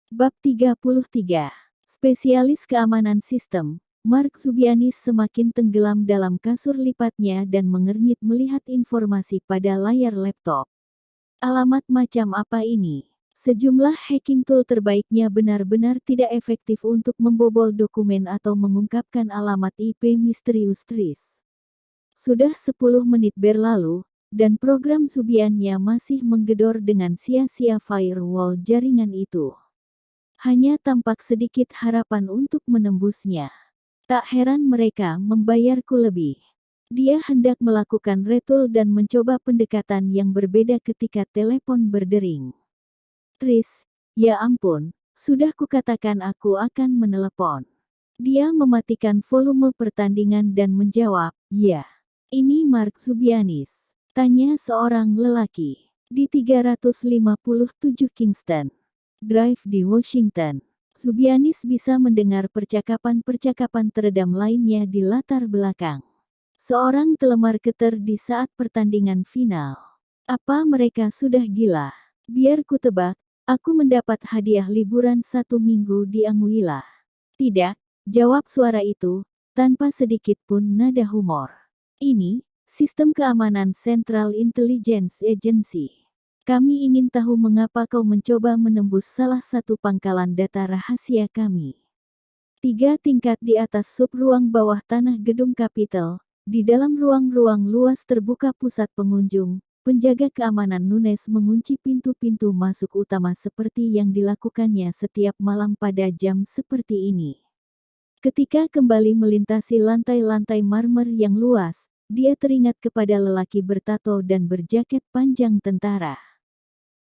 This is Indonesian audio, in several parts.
Bab 33. Spesialis Keamanan Sistem. Mark Zubianis semakin tenggelam dalam kasur lipatnya dan mengernyit melihat informasi pada layar laptop. Alamat macam apa ini? Sejumlah hacking tool terbaiknya benar-benar tidak efektif untuk membobol dokumen atau mengungkapkan alamat IP misterius Tris. Sudah 10 menit berlalu, dan program Zubiannya masih menggedor dengan sia-sia firewall jaringan itu. Hanya tampak sedikit harapan untuk menembusnya. Tak heran mereka membayarku lebih. Dia hendak melakukan retool dan mencoba pendekatan yang berbeda ketika telepon berdering. Tris, ya ampun, sudah kukatakan aku akan menelepon. Dia mematikan volume pertandingan dan menjawab, ya. Ini Mark Zubianis, tanya seorang lelaki. Di 357 Kingston Drive di Washington. Zubianis bisa mendengar percakapan-percakapan teredam lainnya di latar belakang. Seorang telemarketer di saat pertandingan final. Apa mereka sudah gila? Biar ku tebak, aku mendapat hadiah liburan 1 minggu di Anguilla. Tidak, jawab suara itu, tanpa sedikit pun nada humor. Ini, Sistem Keamanan Central Intelligence Agency. Kami ingin tahu mengapa kau mencoba menembus salah satu pangkalan data rahasia kami. 3 tingkat di atas ruang bawah tanah gedung Capitol, di dalam ruang-ruang luas terbuka pusat pengunjung, penjaga keamanan Nunes mengunci pintu-pintu masuk utama seperti yang dilakukannya setiap malam pada jam seperti ini. Ketika kembali melintasi lantai-lantai marmer yang luas, dia teringat kepada lelaki bertato dan berjaket panjang tentara.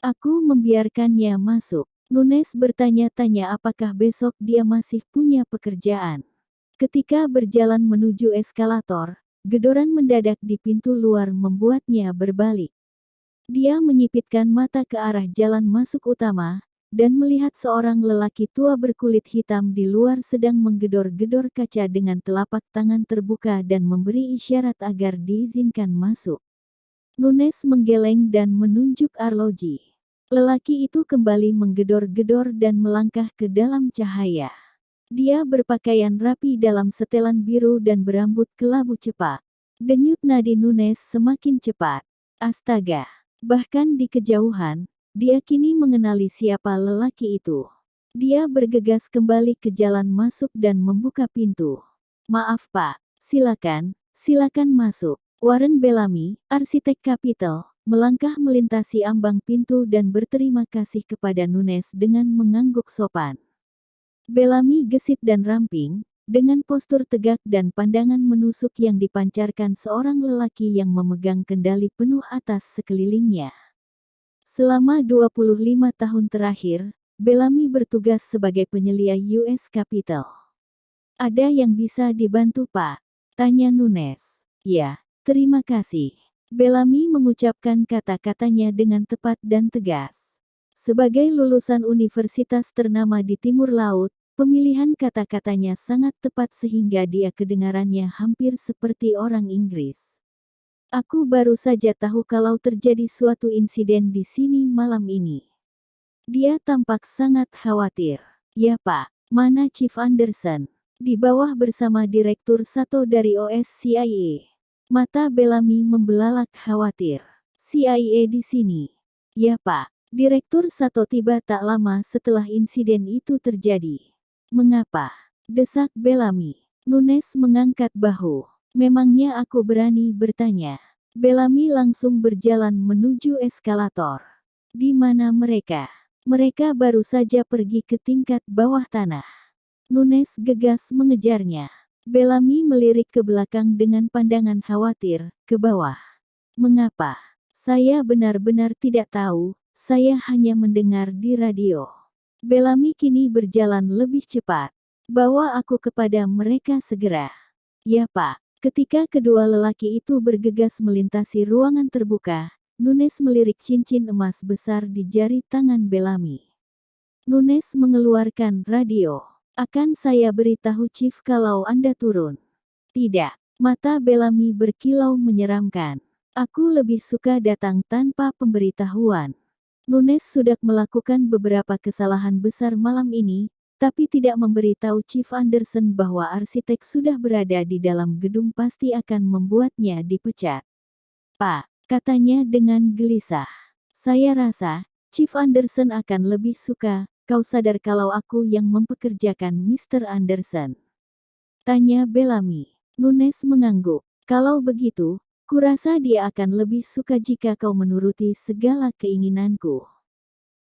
Aku membiarkannya masuk. Nunes bertanya-tanya apakah besok dia masih punya pekerjaan. Ketika berjalan menuju eskalator, gedoran mendadak di pintu luar membuatnya berbalik. Dia menyipitkan mata ke arah jalan masuk utama, dan melihat seorang lelaki tua berkulit hitam di luar sedang menggedor-gedor kaca dengan telapak tangan terbuka dan memberi isyarat agar diizinkan masuk. Nunes menggeleng dan menunjuk arloji. Lelaki itu kembali menggedor-gedor dan melangkah ke dalam cahaya. Dia berpakaian rapi dalam setelan biru dan berambut kelabu cepat. Denyut nadi Nunes semakin cepat. Astaga! Bahkan di kejauhan, dia kini mengenali siapa lelaki itu. Dia bergegas kembali ke jalan masuk dan membuka pintu. Maaf Pak, silakan masuk. Warren Bellamy, arsitek Capitol, melangkah melintasi ambang pintu dan berterima kasih kepada Nunes dengan mengangguk sopan. Bellamy gesit dan ramping, dengan postur tegak dan pandangan menusuk yang dipancarkan seorang lelaki yang memegang kendali penuh atas sekelilingnya. Selama 25 tahun terakhir, Bellamy bertugas sebagai penyelia US Capitol. Ada yang bisa dibantu Pak? Tanya Nunes. Ya, terima kasih. Bellamy mengucapkan kata-katanya dengan tepat dan tegas. Sebagai lulusan universitas ternama di Timur Laut, pemilihan kata-katanya sangat tepat sehingga dia kedengarannya hampir seperti orang Inggris. Aku baru saja tahu kalau terjadi suatu insiden di sini malam ini. Dia tampak sangat khawatir. Ya Pak, mana Chief Anderson? Di bawah bersama Direktur Sato dari OSCIA. Mata Bellamy membelalak khawatir. CIA di sini. Ya Pak, Direktur Sato tiba tak lama setelah insiden itu terjadi. Mengapa? Desak Bellamy. Nunes mengangkat bahu. Memangnya aku berani bertanya. Bellamy langsung berjalan menuju eskalator. Di mana mereka? Mereka baru saja pergi ke tingkat bawah tanah. Nunes gegas mengejarnya. Bellamy melirik ke belakang dengan pandangan khawatir, ke bawah. Mengapa? Saya benar-benar tidak tahu, saya hanya mendengar di radio. Bellamy kini berjalan lebih cepat. Bawa aku kepada mereka segera. Ya Pak, ketika kedua lelaki itu bergegas melintasi ruangan terbuka, Nunes melirik cincin emas besar di jari tangan Bellamy. Nunes mengeluarkan radio. Akan saya beritahu Chief kalau Anda turun. Tidak. Mata Bellamy berkilau menyeramkan. Aku lebih suka datang tanpa pemberitahuan. Nunes sudah melakukan beberapa kesalahan besar malam ini, tapi tidak memberitahu Chief Anderson bahwa arsitek sudah berada di dalam gedung pasti akan membuatnya dipecat. Pak, katanya dengan gelisah. Saya rasa, Chief Anderson akan lebih suka, kau sadar kalau aku yang mempekerjakan Mr. Anderson? Tanya Bellamy. Nunes mengangguk. Kalau begitu, kurasa dia akan lebih suka jika kau menuruti segala keinginanku.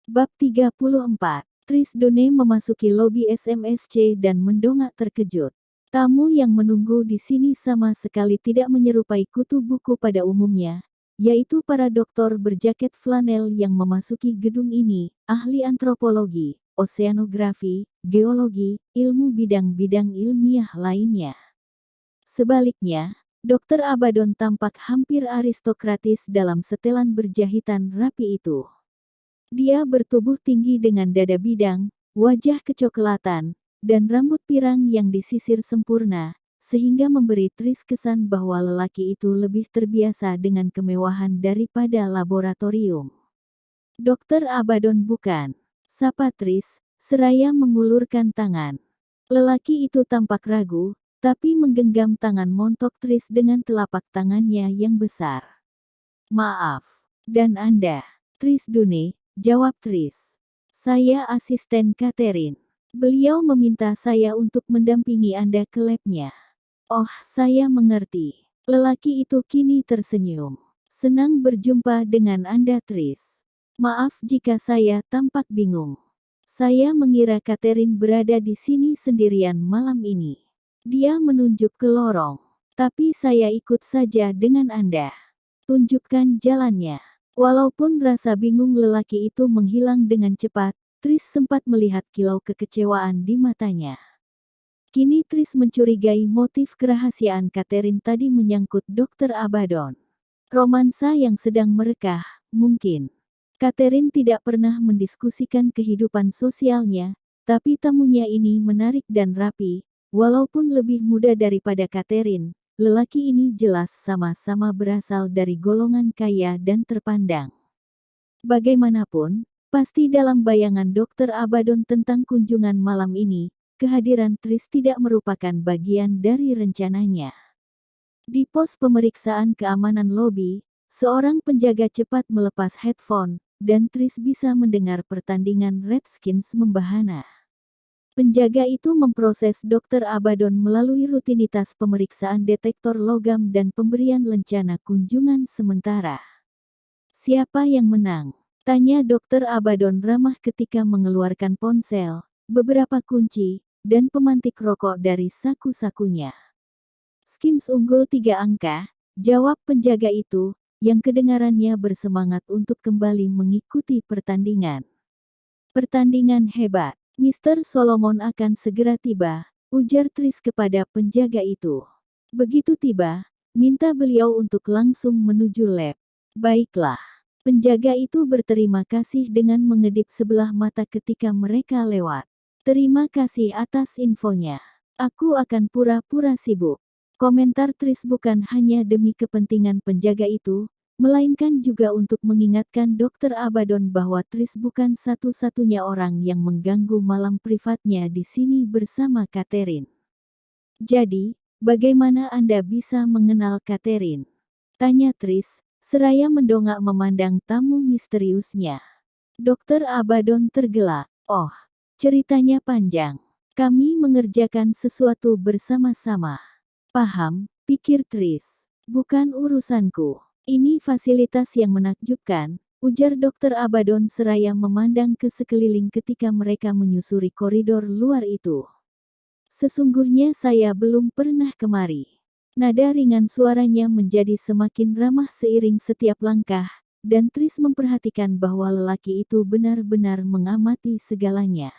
Bab 34. Tris Done memasuki lobi SMSC dan mendongak terkejut. Tamu yang menunggu di sini sama sekali tidak menyerupai kutu buku pada umumnya, yaitu para doktor berjaket flanel yang memasuki gedung ini, ahli antropologi, oseanografi, geologi, ilmu bidang-bidang ilmiah lainnya. Sebaliknya, Dr. Abaddon tampak hampir aristokratis dalam setelan berjahitan rapi itu. Dia bertubuh tinggi dengan dada bidang, wajah kecoklatan, dan rambut pirang yang disisir sempurna, sehingga memberi Tris kesan bahwa lelaki itu lebih terbiasa dengan kemewahan daripada laboratorium. Dr. Abaddon bukan, sapa Tris, seraya mengulurkan tangan. Lelaki itu tampak ragu, tapi menggenggam tangan montok Tris dengan telapak tangannya yang besar. Maaf. Dan Anda? Tris Done, jawab Tris. Saya asisten Catherine. Beliau meminta saya untuk mendampingi Anda ke labnya. Oh, saya mengerti. Lelaki itu kini tersenyum. Senang berjumpa dengan Anda, Tris. Maaf jika saya tampak bingung. Saya mengira Catherine berada di sini sendirian malam ini. Dia menunjuk ke lorong. Tapi saya ikut saja dengan Anda. Tunjukkan jalannya. Walaupun rasa bingung lelaki itu menghilang dengan cepat, Tris sempat melihat kilau kekecewaan di matanya. Kini Tris mencurigai motif kerahasiaan Catherine tadi menyangkut Dr. Abaddon. Romansa yang sedang merekah, mungkin. Catherine tidak pernah mendiskusikan kehidupan sosialnya, tapi tamunya ini menarik dan rapi. Walaupun lebih muda daripada Catherine, lelaki ini jelas sama-sama berasal dari golongan kaya dan terpandang. Bagaimanapun, pasti dalam bayangan Dr. Abaddon tentang kunjungan malam ini, kehadiran Tris tidak merupakan bagian dari rencananya. Di pos pemeriksaan keamanan lobi, seorang penjaga cepat melepas headphone, dan Tris bisa mendengar pertandingan Redskins membahana. Penjaga itu memproses Dr. Abaddon melalui rutinitas pemeriksaan detektor logam dan pemberian lencana kunjungan sementara. Siapa yang menang? Tanya Dr. Abaddon ramah ketika mengeluarkan ponsel, beberapa kunci, dan pemantik rokok dari saku-sakunya. Skins unggul 3 angka, jawab penjaga itu, yang kedengarannya bersemangat untuk kembali mengikuti pertandingan. Pertandingan hebat. Mr. Solomon akan segera tiba, ujar Tris kepada penjaga itu. Begitu tiba, minta beliau untuk langsung menuju lab. Baiklah. Penjaga itu berterima kasih dengan mengedip sebelah mata ketika mereka lewat. Terima kasih atas infonya. Aku akan pura-pura sibuk. Komentar Tris bukan hanya demi kepentingan penjaga itu, melainkan juga untuk mengingatkan Dr. Abaddon bahwa Tris bukan satu-satunya orang yang mengganggu malam privatnya di sini bersama Catherine. Jadi, bagaimana Anda bisa mengenal Catherine? Tanya Tris, seraya mendongak memandang tamu misteriusnya. Dr. Abaddon tergelak. Oh, ceritanya panjang. Kami mengerjakan sesuatu bersama-sama. Paham, pikir Tris. Bukan urusanku. Ini fasilitas yang menakjubkan, ujar Dr. Abaddon seraya memandang ke sekeliling ketika mereka menyusuri koridor luar itu. Sesungguhnya saya belum pernah kemari. Nada ringan suaranya menjadi semakin ramah seiring setiap langkah, dan Tris memperhatikan bahwa lelaki itu benar-benar mengamati segalanya.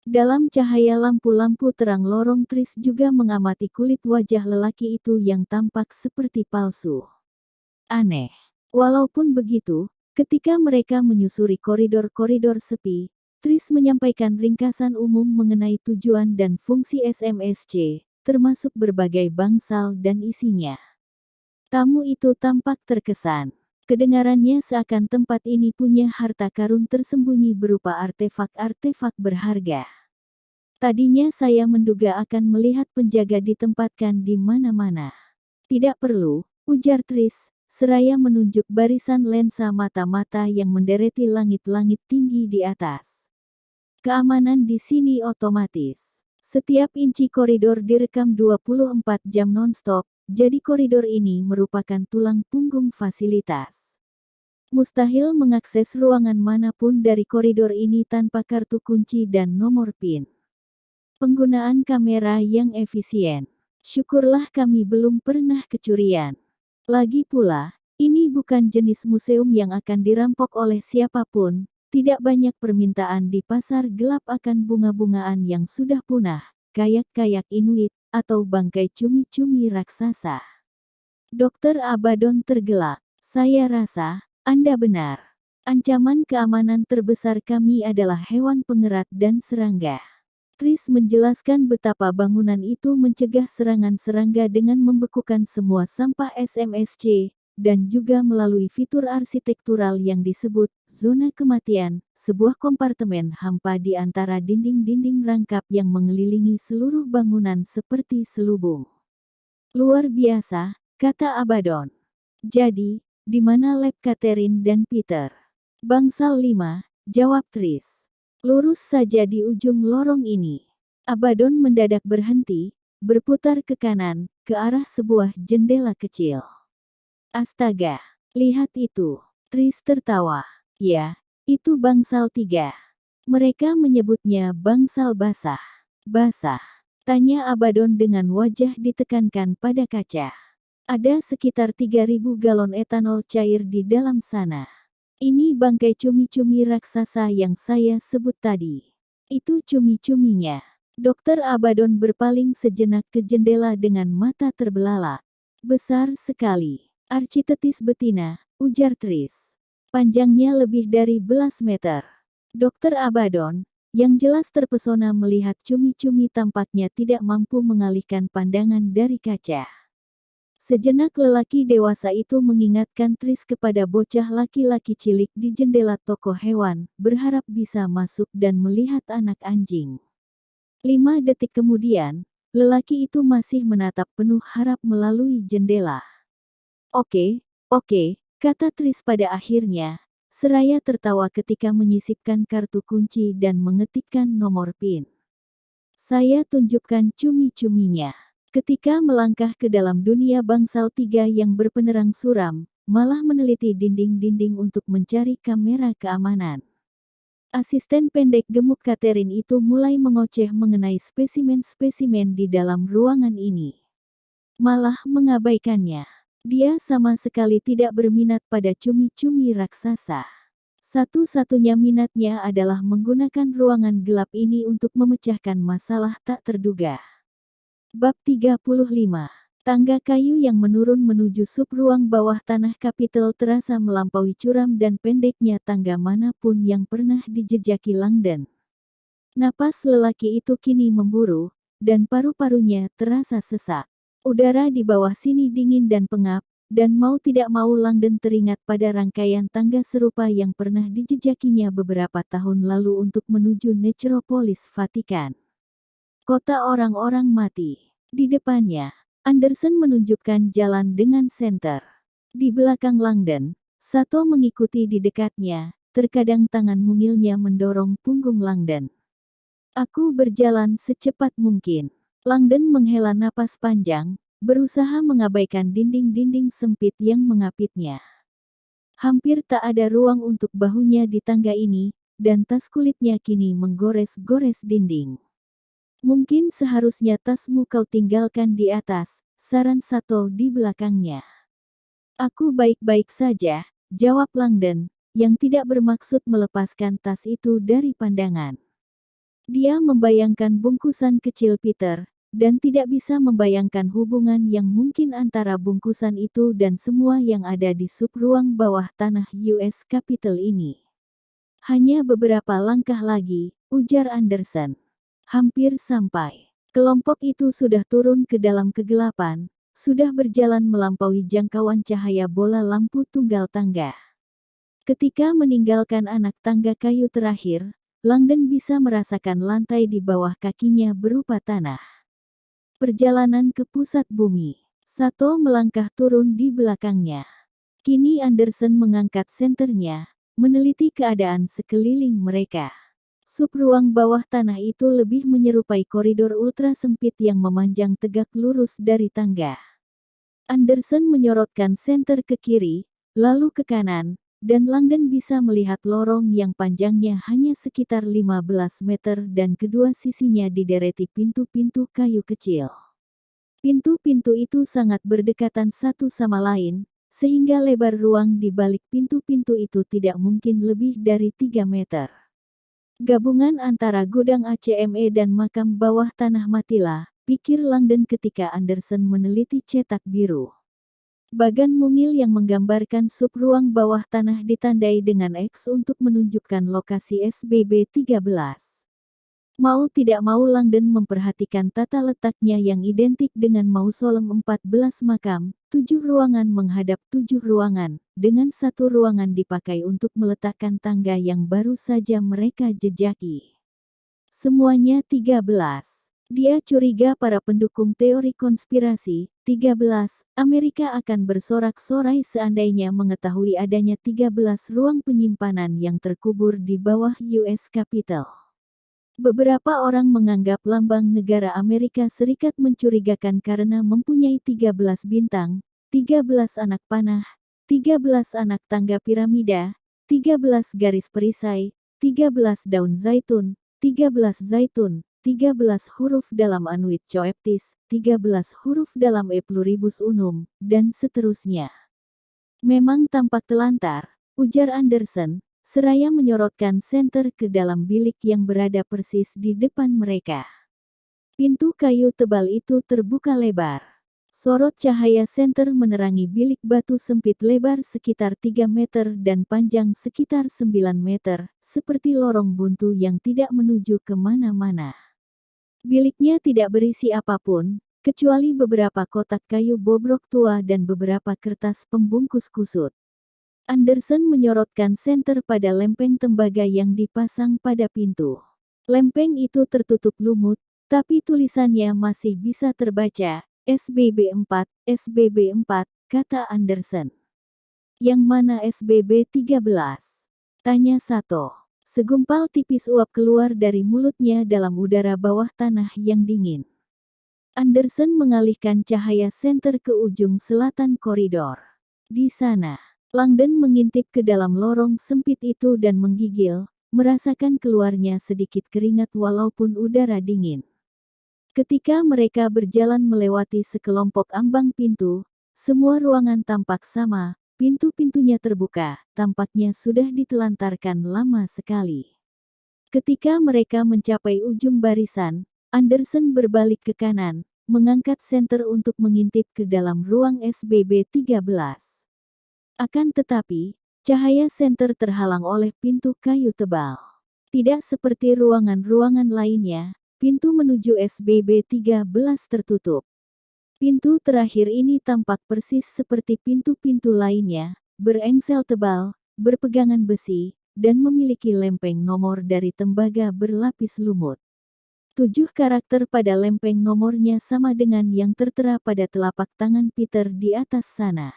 Dalam cahaya lampu-lampu terang lorong Tris juga mengamati kulit wajah lelaki itu yang tampak seperti palsu. Aneh. Walaupun begitu, ketika mereka menyusuri koridor-koridor sepi, Tris menyampaikan ringkasan umum mengenai tujuan dan fungsi SMSC, termasuk berbagai bangsal dan isinya. Tamu itu tampak terkesan. Kedengarannya seakan tempat ini punya harta karun tersembunyi berupa artefak-artefak berharga. Tadinya saya menduga akan melihat penjaga ditempatkan di mana-mana. Tidak perlu, ujar Tris, seraya menunjuk barisan lensa mata-mata yang mendereti langit-langit tinggi di atas. Keamanan di sini otomatis. Setiap inci koridor direkam 24 jam non-stop, jadi koridor ini merupakan tulang punggung fasilitas. Mustahil mengakses ruangan manapun dari koridor ini tanpa kartu kunci dan nomor PIN. Penggunaan kamera yang efisien. Syukurlah kami belum pernah kecurian. Lagi pula, ini bukan jenis museum yang akan dirampok oleh siapapun. Tidak banyak permintaan di pasar gelap akan bunga-bungaan yang sudah punah, kayak-kayak Inuit, atau bangkai cumi-cumi raksasa. Dr. Abaddon tergelak. Saya rasa, Anda benar. Ancaman keamanan terbesar kami adalah hewan pengerat dan serangga. Tris menjelaskan betapa bangunan itu mencegah serangan serangga dengan membekukan semua sampah SMSC, dan juga melalui fitur arsitektural yang disebut zona kematian, sebuah kompartemen hampa di antara dinding-dinding rangkap yang mengelilingi seluruh bangunan seperti selubung. Luar biasa, kata Abaddon. Jadi, di mana lab Catherine dan Peter? Bangsal 5, jawab Tris. Lurus saja di ujung lorong ini. Abaddon mendadak berhenti, berputar ke kanan, ke arah sebuah jendela kecil. Astaga, lihat itu. Tris tertawa. Ya, itu bangsal 3. Mereka menyebutnya bangsal basah. Basah? Tanya Abaddon dengan wajah ditekankan pada kaca. Ada sekitar 3.000 galon etanol cair di dalam sana. Ini bangkai cumi-cumi raksasa yang saya sebut tadi. Itu cumi-cuminya. Dr. Abaddon berpaling sejenak ke jendela dengan mata terbelalak. Besar sekali. Architectis betina, ujar Tris. Panjangnya lebih dari 11 meter. Dr. Abaddon, yang jelas terpesona melihat cumi-cumi tampaknya tidak mampu mengalihkan pandangan dari kaca. Sejenak lelaki dewasa itu mengingatkan Tris kepada bocah laki-laki cilik di jendela toko hewan, berharap bisa masuk dan melihat anak anjing. 5 detik kemudian, lelaki itu masih menatap penuh harap melalui jendela. Oke, kata Tris pada akhirnya, seraya tertawa ketika menyisipkan kartu kunci dan mengetikkan nomor PIN. Saya tunjukkan cumi-cuminya. Ketika melangkah ke dalam dunia bangsal 3 yang berpenerang suram, malah meneliti dinding-dinding untuk mencari kamera keamanan. Asisten pendek gemuk Catherine itu mulai mengoceh mengenai spesimen-spesimen di dalam ruangan ini. Malah mengabaikannya. Dia sama sekali tidak berminat pada cumi-cumi raksasa. Satu-satunya minatnya adalah menggunakan ruangan gelap ini untuk memecahkan masalah tak terduga. Bab 35. Tangga kayu yang menurun menuju sub ruang bawah tanah Capitol terasa melampaui curam dan pendeknya tangga manapun yang pernah dijejaki Langdon. Napas lelaki itu kini memburu, dan paru-parunya terasa sesak. Udara di bawah sini dingin dan pengap, dan mau tidak mau Langdon teringat pada rangkaian tangga serupa yang pernah dijejakinya beberapa tahun lalu untuk menuju Necropolis Vatikan. Kota orang-orang mati. Di depannya, Anderson menunjukkan jalan dengan senter. Di belakang Langdon, Sato mengikuti di dekatnya, terkadang tangan mungilnya mendorong punggung Langdon. Aku berjalan secepat mungkin. Langdon menghela napas panjang, berusaha mengabaikan dinding-dinding sempit yang mengapitnya. Hampir tak ada ruang untuk bahunya di tangga ini, dan tas kulitnya kini menggores-gores dinding. Mungkin seharusnya tasmu kau tinggalkan di atas, saran Sato di belakangnya. Aku baik-baik saja, jawab Langdon, yang tidak bermaksud melepaskan tas itu dari pandangan. Dia membayangkan bungkusan kecil Peter, dan tidak bisa membayangkan hubungan yang mungkin antara bungkusan itu dan semua yang ada di sub ruang bawah tanah US Capitol ini. Hanya beberapa langkah lagi, ujar Anderson. Hampir sampai. Kelompok itu sudah turun ke dalam kegelapan, sudah berjalan melampaui jangkauan cahaya bola lampu tunggal tangga. Ketika meninggalkan anak tangga kayu terakhir, Langdon bisa merasakan lantai di bawah kakinya berupa tanah. Perjalanan ke pusat bumi. Sato melangkah turun di belakangnya. Kini Anderson mengangkat senternya, meneliti keadaan sekeliling mereka. Sub ruang bawah tanah itu lebih menyerupai koridor ultra sempit yang memanjang tegak lurus dari tangga. Anderson menyorotkan senter ke kiri, lalu ke kanan, dan Langdon bisa melihat lorong yang panjangnya hanya sekitar 15 meter dan kedua sisinya didereti pintu-pintu kayu kecil. Pintu-pintu itu sangat berdekatan satu sama lain, sehingga lebar ruang di balik pintu-pintu itu tidak mungkin lebih dari 3 meter. Gabungan antara gudang ACME dan makam bawah tanah matilah, pikir Langdon ketika Anderson meneliti cetak biru. Bagan mungil yang menggambarkan sub ruang bawah tanah ditandai dengan X untuk menunjukkan lokasi SBB 13. Mau tidak mau Langdon memperhatikan tata letaknya yang identik dengan mausolem 14 makam, 7 ruangan menghadap 7 ruangan, dengan satu ruangan dipakai untuk meletakkan tangga yang baru saja mereka jejaki. Semuanya 13. Dia curiga para pendukung teori konspirasi, 13, Amerika akan bersorak-sorai seandainya mengetahui adanya 13 ruang penyimpanan yang terkubur di bawah US Capitol. Beberapa orang menganggap lambang negara Amerika Serikat mencurigakan karena mempunyai 13 bintang, 13 anak panah, 13 anak tangga piramida, 13 garis perisai, 13 daun zaitun, 13 zaitun, 13 huruf dalam anuit coeptis, 13 huruf dalam E pluribus unum, dan seterusnya. Memang tampak telantar, ujar Anderson, seraya menyorotkan senter ke dalam bilik yang berada persis di depan mereka. Pintu kayu tebal itu terbuka lebar. Sorot cahaya senter menerangi bilik batu sempit lebar sekitar 3 meter dan panjang sekitar 9 meter, seperti lorong buntu yang tidak menuju kemana-mana. Biliknya tidak berisi apapun, kecuali beberapa kotak kayu bobrok tua dan beberapa kertas pembungkus kusut. Anderson menyorotkan senter pada lempeng tembaga yang dipasang pada pintu. Lempeng itu tertutup lumut, tapi tulisannya masih bisa terbaca, SBB 4, SBB 4, kata Anderson. Yang mana SBB 13? Tanya Sato. Segumpal tipis uap keluar dari mulutnya dalam udara bawah tanah yang dingin. Anderson mengalihkan cahaya senter ke ujung selatan koridor. Di sana, Langdon mengintip ke dalam lorong sempit itu dan menggigil, merasakan keluarnya sedikit keringat walaupun udara dingin. Ketika mereka berjalan melewati sekelompok ambang pintu, semua ruangan tampak sama, pintu-pintunya terbuka, tampaknya sudah ditelantarkan lama sekali. Ketika mereka mencapai ujung barisan, Anderson berbalik ke kanan, mengangkat senter untuk mengintip ke dalam ruang SBB 13. Akan tetapi, cahaya senter terhalang oleh pintu kayu tebal. Tidak seperti ruangan-ruangan lainnya, pintu menuju SBB 13 tertutup. Pintu terakhir ini tampak persis seperti pintu-pintu lainnya, berengsel tebal, berpegangan besi, dan memiliki lempeng nomor dari tembaga berlapis lumut. 7 karakter pada lempeng nomornya sama dengan yang tertera pada telapak tangan Peter di atas sana.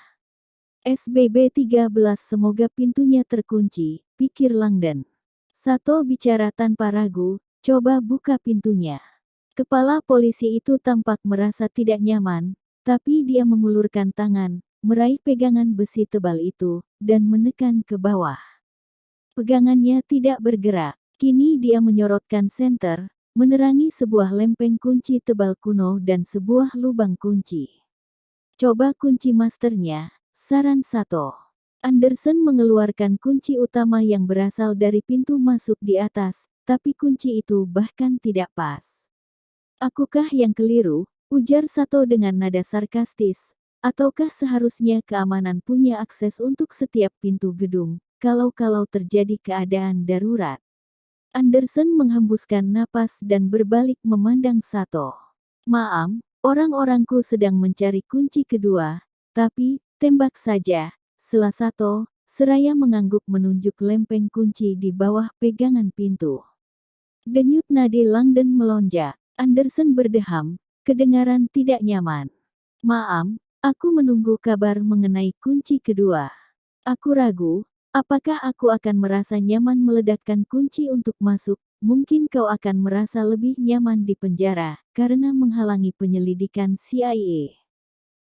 SBB 13 semoga pintunya terkunci, pikir Langdon. Sato bicara tanpa ragu, coba buka pintunya. Kepala polisi itu tampak merasa tidak nyaman, tapi dia mengulurkan tangan, meraih pegangan besi tebal itu, dan menekan ke bawah. Pegangannya tidak bergerak, kini dia menyorotkan senter, menerangi sebuah lempeng kunci tebal kuno dan sebuah lubang kunci. Coba kunci masternya, saran Sato. Anderson mengeluarkan kunci utama yang berasal dari pintu masuk di atas, tapi kunci itu bahkan tidak pas. Akukah yang keliru? Ujar Sato dengan nada sarkastis. Ataukah seharusnya keamanan punya akses untuk setiap pintu gedung, kalau terjadi keadaan darurat? Anderson menghembuskan napas dan berbalik memandang Sato. Maaf, Orang-orangku sedang mencari kunci kedua, tapi, tembak saja, sela Sato, seraya mengangguk menunjuk lempeng kunci di bawah pegangan pintu. Denyut nadi Langdon melonjak. Anderson berdeham, kedengaran tidak nyaman. Maaf, aku menunggu kabar mengenai kunci kedua. Aku ragu, apakah aku akan merasa nyaman meledakkan kunci untuk masuk? Mungkin kau akan merasa lebih nyaman di penjara, karena menghalangi penyelidikan CIA.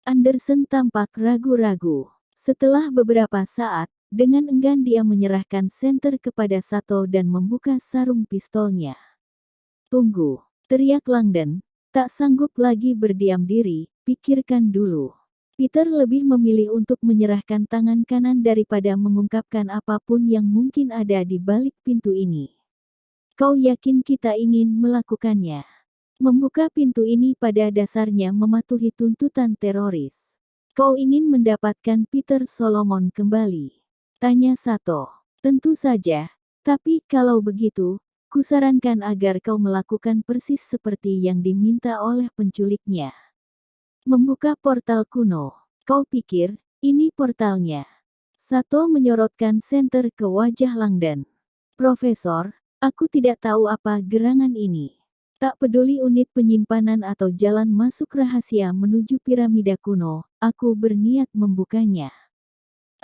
Anderson tampak ragu-ragu. Setelah beberapa saat, dengan enggan dia menyerahkan senter kepada Sato dan membuka sarung pistolnya. Tunggu, teriak Langdon, tak sanggup lagi berdiam diri, pikirkan dulu. Peter lebih memilih untuk menyerahkan tangan kanan daripada mengungkapkan apapun yang mungkin ada di balik pintu ini. Kau yakin kita ingin melakukannya? Membuka pintu ini pada dasarnya mematuhi tuntutan teroris. Kau ingin mendapatkan Peter Solomon kembali? Tanya Sato. Tentu saja, tapi kalau begitu, kusarankan agar kau melakukan persis seperti yang diminta oleh penculiknya. Membuka portal kuno. Kau pikir, ini portalnya? Sato menyorotkan senter ke wajah Langdon. Profesor, aku tidak tahu apa gerangan ini. Tak peduli unit penyimpanan atau jalan masuk rahasia menuju piramida kuno, aku berniat membukanya.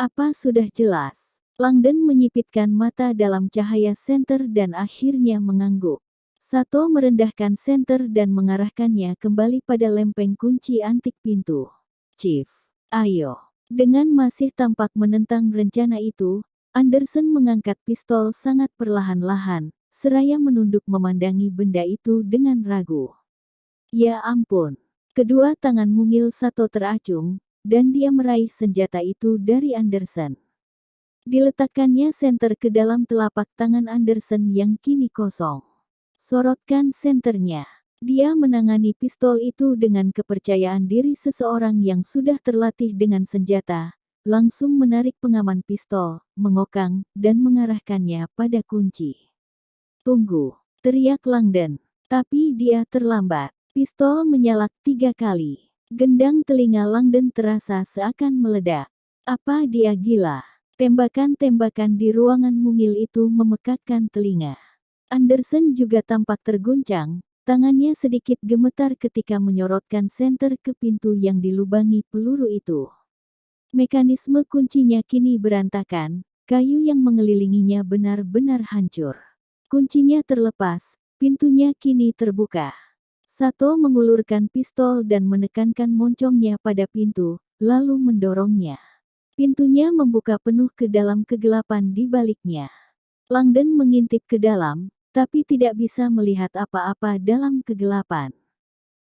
Apa sudah jelas? Langdon menyipitkan mata dalam cahaya senter dan akhirnya mengangguk. Sato merendahkan senter dan mengarahkannya kembali pada lempeng kunci antik pintu. Chief, ayo. Dengan masih tampak menentang rencana itu, Anderson mengangkat pistol sangat perlahan-lahan, seraya menunduk memandangi benda itu dengan ragu. Ya ampun. Kedua tangan mungil Sato teracung, dan dia meraih senjata itu dari Anderson. Diletakkannya senter ke dalam telapak tangan Anderson yang kini kosong. Sorotkan senternya. Dia menangani pistol itu dengan kepercayaan diri seseorang yang sudah terlatih dengan senjata, langsung menarik pengaman pistol, mengokang, dan mengarahkannya pada kunci. Tunggu, teriak Langdon. Tapi dia terlambat. Pistol menyalak 3 kali. Gendang telinga Langdon terasa seakan meledak. Apa dia gila? Tembakan-tembakan di ruangan mungil itu memekakkan telinga. Anderson juga tampak terguncang, tangannya sedikit gemetar ketika menyorotkan senter ke pintu yang dilubangi peluru itu. Mekanisme kuncinya kini berantakan, kayu yang mengelilinginya benar-benar hancur. Kuncinya terlepas, pintunya kini terbuka. Sato mengulurkan pistol dan menekankan moncongnya pada pintu, lalu mendorongnya. Pintunya membuka penuh ke dalam kegelapan di baliknya. Langdon mengintip ke dalam, tapi tidak bisa melihat apa-apa dalam kegelapan.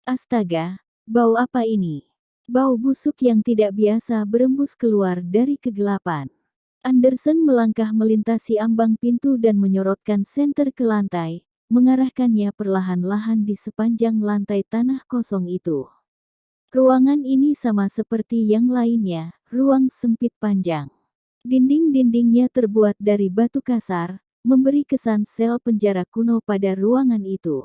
Astaga, bau apa ini? Bau busuk yang tidak biasa berembus keluar dari kegelapan. Anderson melangkah melintasi ambang pintu dan menyorotkan senter ke lantai, mengarahkannya perlahan-lahan di sepanjang lantai tanah kosong itu. Ruangan ini sama seperti yang lainnya, ruang sempit panjang. Dinding-dindingnya terbuat dari batu kasar, memberi kesan sel penjara kuno pada ruangan itu.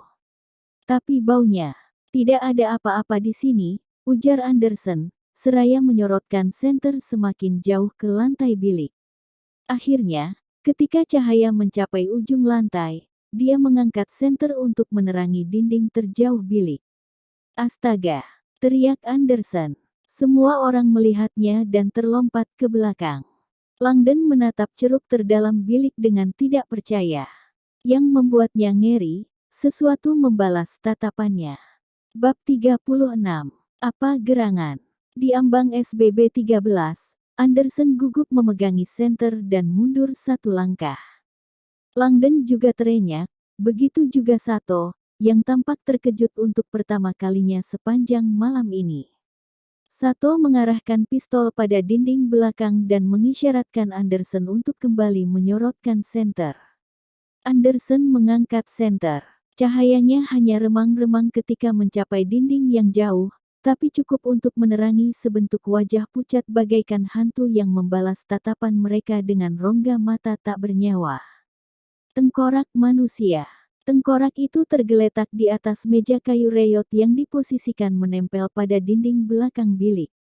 Tapi baunya, tidak ada apa-apa di sini, ujar Anderson, seraya menyorotkan senter semakin jauh ke lantai bilik. Akhirnya, ketika cahaya mencapai ujung lantai, dia mengangkat senter untuk menerangi dinding terjauh bilik. Astaga, teriak Anderson. Semua orang melihatnya dan terlompat ke belakang. Langdon menatap ceruk terdalam bilik dengan tidak percaya. Yang membuatnya ngeri, sesuatu membalas tatapannya. Bab 36. Apa gerangan? Di ambang SBB 13, Anderson gugup memegangi senter dan mundur satu langkah. Langdon juga terenyak, begitu juga Sato, yang tampak terkejut untuk pertama kalinya sepanjang malam ini. Sato mengarahkan pistol pada dinding belakang dan mengisyaratkan Anderson untuk kembali menyorotkan senter. Anderson mengangkat senter. Cahayanya hanya remang-remang ketika mencapai dinding yang jauh, tapi cukup untuk menerangi sebentuk wajah pucat bagaikan hantu yang membalas tatapan mereka dengan rongga mata tak bernyawa. Tengkorak manusia. Tengkorak itu tergeletak di atas meja kayu reyot yang diposisikan menempel pada dinding belakang bilik.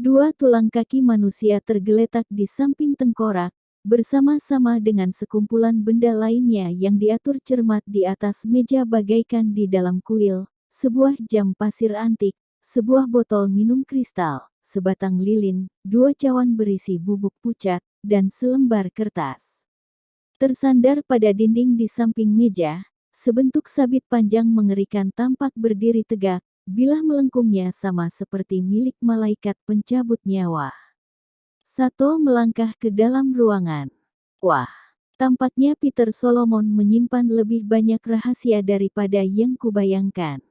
Dua tulang kaki manusia tergeletak di samping tengkorak, bersama-sama dengan sekumpulan benda lainnya yang diatur cermat di atas meja bagaikan di dalam kuil, sebuah jam pasir antik, sebuah botol minum kristal, sebatang lilin, dua cawan berisi bubuk pucat, dan selembar kertas. Tersandar pada dinding di samping meja, sebentuk sabit panjang mengerikan tampak berdiri tegak, bilah melengkungnya sama seperti milik malaikat pencabut nyawa. Sato melangkah ke dalam ruangan. Wah, tampaknya Peter Solomon menyimpan lebih banyak rahasia daripada yang kubayangkan.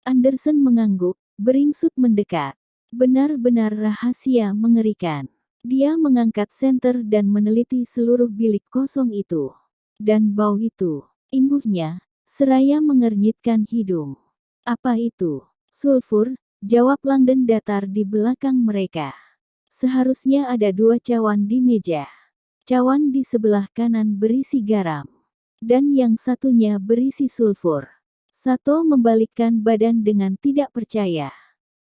Anderson mengangguk, beringsut mendekat. Benar-benar rahasia mengerikan. Dia mengangkat senter dan meneliti seluruh bilik kosong itu. Dan bau itu, imbuhnya, seraya mengernyitkan hidung. Apa itu? Sulfur, jawab Langdon datar di belakang mereka. Seharusnya ada dua cawan di meja. Cawan di sebelah kanan berisi garam. Dan yang satunya berisi sulfur. Sato membalikkan badan dengan tidak percaya.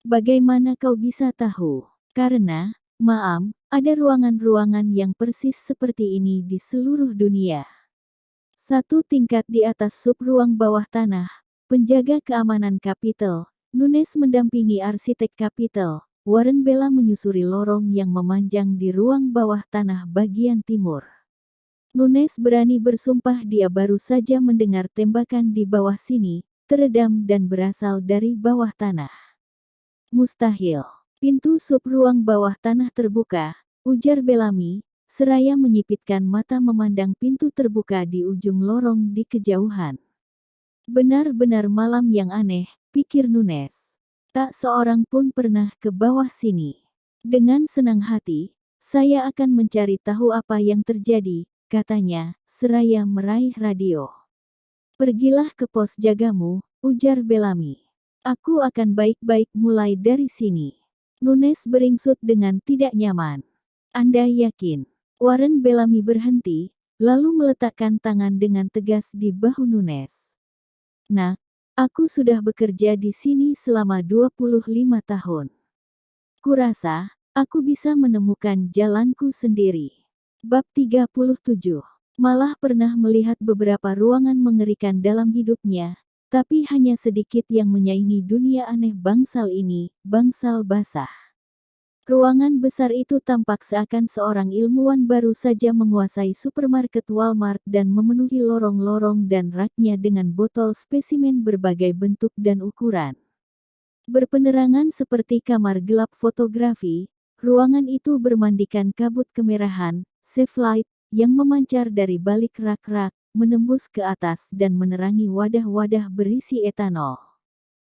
Bagaimana kau bisa tahu? Karena, maaf, ada ruangan-ruangan yang persis seperti ini di seluruh dunia. Satu tingkat di atas sub ruang bawah tanah, penjaga keamanan Capitol, Nunes mendampingi arsitek Capitol, Warren Bella menyusuri lorong yang memanjang di ruang bawah tanah bagian timur. Nunes berani bersumpah dia baru saja mendengar tembakan di bawah sini, teredam dan berasal dari bawah tanah. Mustahil. Pintu sub ruang bawah tanah terbuka, ujar Bellamy, seraya menyipitkan mata memandang pintu terbuka di ujung lorong di kejauhan. Benar-benar malam yang aneh, pikir Nunes. Tak seorang pun pernah ke bawah sini. Dengan senang hati, saya akan mencari tahu apa yang terjadi, katanya, seraya meraih radio. Pergilah ke pos jagamu, ujar Bellamy. Aku akan baik-baik mulai dari sini. Nunes beringsut dengan tidak nyaman. Anda yakin? Warren Bellamy berhenti, lalu meletakkan tangan dengan tegas di bahu Nunes. Nah, aku sudah bekerja di sini selama 25 tahun. Kurasa, aku bisa menemukan jalanku sendiri. Bab 37. Malah pernah melihat beberapa ruangan mengerikan dalam hidupnya, tapi hanya sedikit yang menyaingi dunia aneh bangsal ini, bangsal basah. Ruangan besar itu tampak seakan seorang ilmuwan baru saja menguasai supermarket Walmart dan memenuhi lorong-lorong dan raknya dengan botol spesimen berbagai bentuk dan ukuran. Berpenerangan seperti kamar gelap fotografi, ruangan itu bermandikan kabut kemerahan, safe light, yang memancar dari balik rak-rak, menembus ke atas dan menerangi wadah-wadah berisi etanol.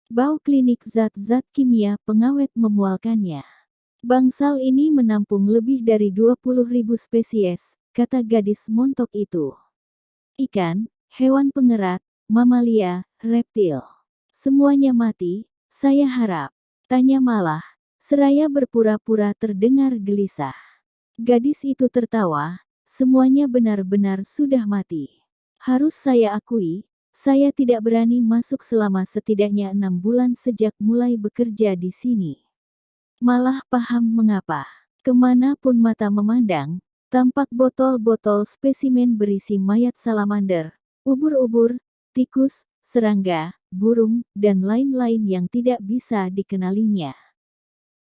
Bau klinik zat-zat kimia pengawet memualkannya. Bangsal ini menampung lebih dari 20.000 spesies, kata gadis montok itu. Ikan, hewan pengerat, mamalia, reptil. Semuanya mati, saya harap. Tanya malah, seraya berpura-pura terdengar gelisah. Gadis itu tertawa, semuanya benar-benar sudah mati. Harus saya akui, saya tidak berani masuk selama setidaknya 6 bulan sejak mulai bekerja di sini. Malah paham mengapa. Kemanapun mata memandang, tampak botol-botol spesimen berisi mayat salamander, ubur-ubur, tikus, serangga, burung, dan lain-lain yang tidak bisa dikenalinya.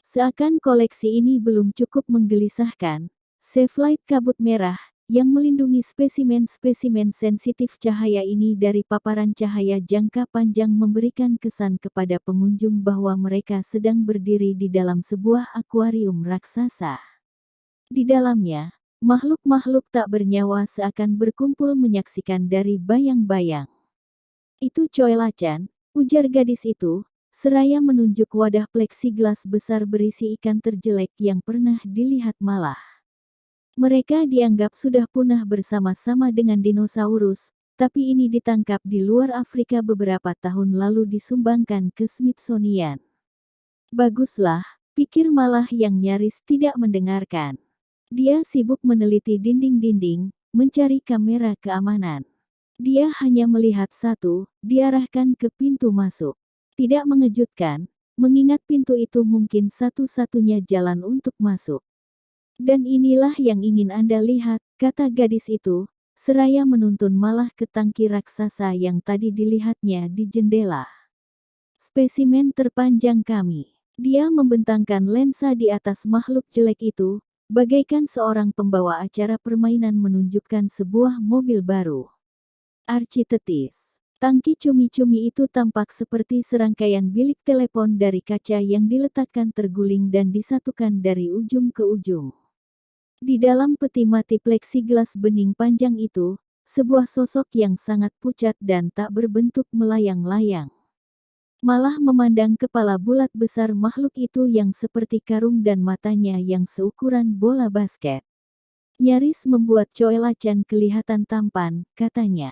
Seakan koleksi ini belum cukup menggelisahkan, safe light kabut merah, yang melindungi spesimen-spesimen sensitif cahaya ini dari paparan cahaya jangka panjang memberikan kesan kepada pengunjung bahwa mereka sedang berdiri di dalam sebuah akuarium raksasa. Di dalamnya, makhluk-makhluk tak bernyawa seakan berkumpul menyaksikan dari bayang-bayang. Itu Choi Lachan, ujar gadis itu, seraya menunjuk wadah pleksiglas besar berisi ikan terjelek yang pernah dilihat malah. Mereka dianggap sudah punah bersama-sama dengan dinosaurus, tapi ini ditangkap di luar Afrika beberapa tahun lalu disumbangkan ke Smithsonian. Baguslah, pikir malah yang nyaris tidak mendengarkan. Dia sibuk meneliti dinding-dinding, mencari kamera keamanan. Dia hanya melihat satu, diarahkan ke pintu masuk. Tidak mengejutkan, mengingat pintu itu mungkin satu-satunya jalan untuk masuk. Dan inilah yang ingin Anda lihat, kata gadis itu, seraya menuntun malah ke tangki raksasa yang tadi dilihatnya di jendela. Spesimen terpanjang kami. Dia membentangkan lensa di atas makhluk jelek itu, bagaikan seorang pembawa acara permainan menunjukkan sebuah mobil baru. Architetis. Tangki cumi-cumi itu tampak seperti serangkaian bilik telepon dari kaca yang diletakkan terguling dan disatukan dari ujung ke ujung. Di dalam peti mati pleksiglas bening panjang itu, sebuah sosok yang sangat pucat dan tak berbentuk melayang-layang. Malah memandang kepala bulat besar makhluk itu yang seperti karung dan matanya yang seukuran bola basket. Nyaris membuat Choela Chan kelihatan tampan, katanya.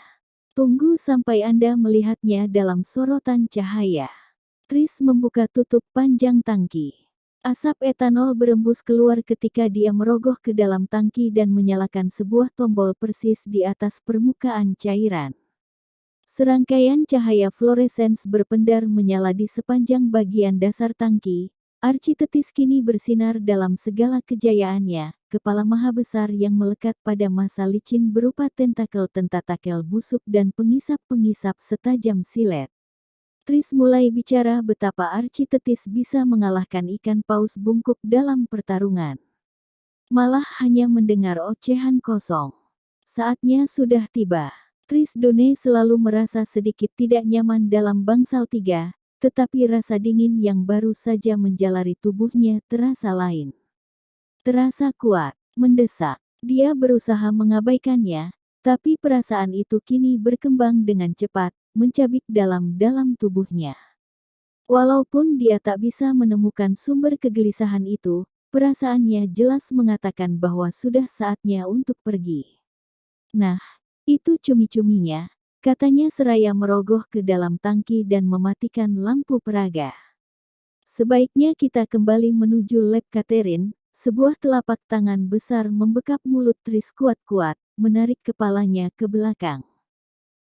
Tunggu sampai Anda melihatnya dalam sorotan cahaya. Tris membuka tutup panjang tangki. Asap etanol berembus keluar ketika dia merogoh ke dalam tangki dan menyalakan sebuah tombol persis di atas permukaan cairan. Serangkaian cahaya fluoresens berpendar menyala di sepanjang bagian dasar tangki. Architetis kini bersinar dalam segala kejayaannya, kepala maha besar yang melekat pada masa licin berupa tentakel-tentakel busuk dan pengisap-pengisap setajam silet. Tris mulai bicara betapa Architetis bisa mengalahkan ikan paus bungkuk dalam pertarungan. Malah hanya mendengar ocehan kosong. Saatnya sudah tiba. Tris Done selalu merasa sedikit tidak nyaman dalam bangsal tiga, tetapi rasa dingin yang baru saja menjalari tubuhnya terasa lain. Terasa kuat, mendesak. Dia berusaha mengabaikannya, tapi perasaan itu kini berkembang dengan cepat, mencabik dalam-dalam tubuhnya. Walaupun dia tak bisa menemukan sumber kegelisahan itu, perasaannya jelas mengatakan bahwa sudah saatnya untuk pergi. Nah, itu cumi-cuminya, katanya seraya merogoh ke dalam tangki dan mematikan lampu peraga. Sebaiknya kita kembali menuju lab Catherine. Sebuah telapak tangan besar membekap mulut Tris kuat-kuat, menarik kepalanya ke belakang.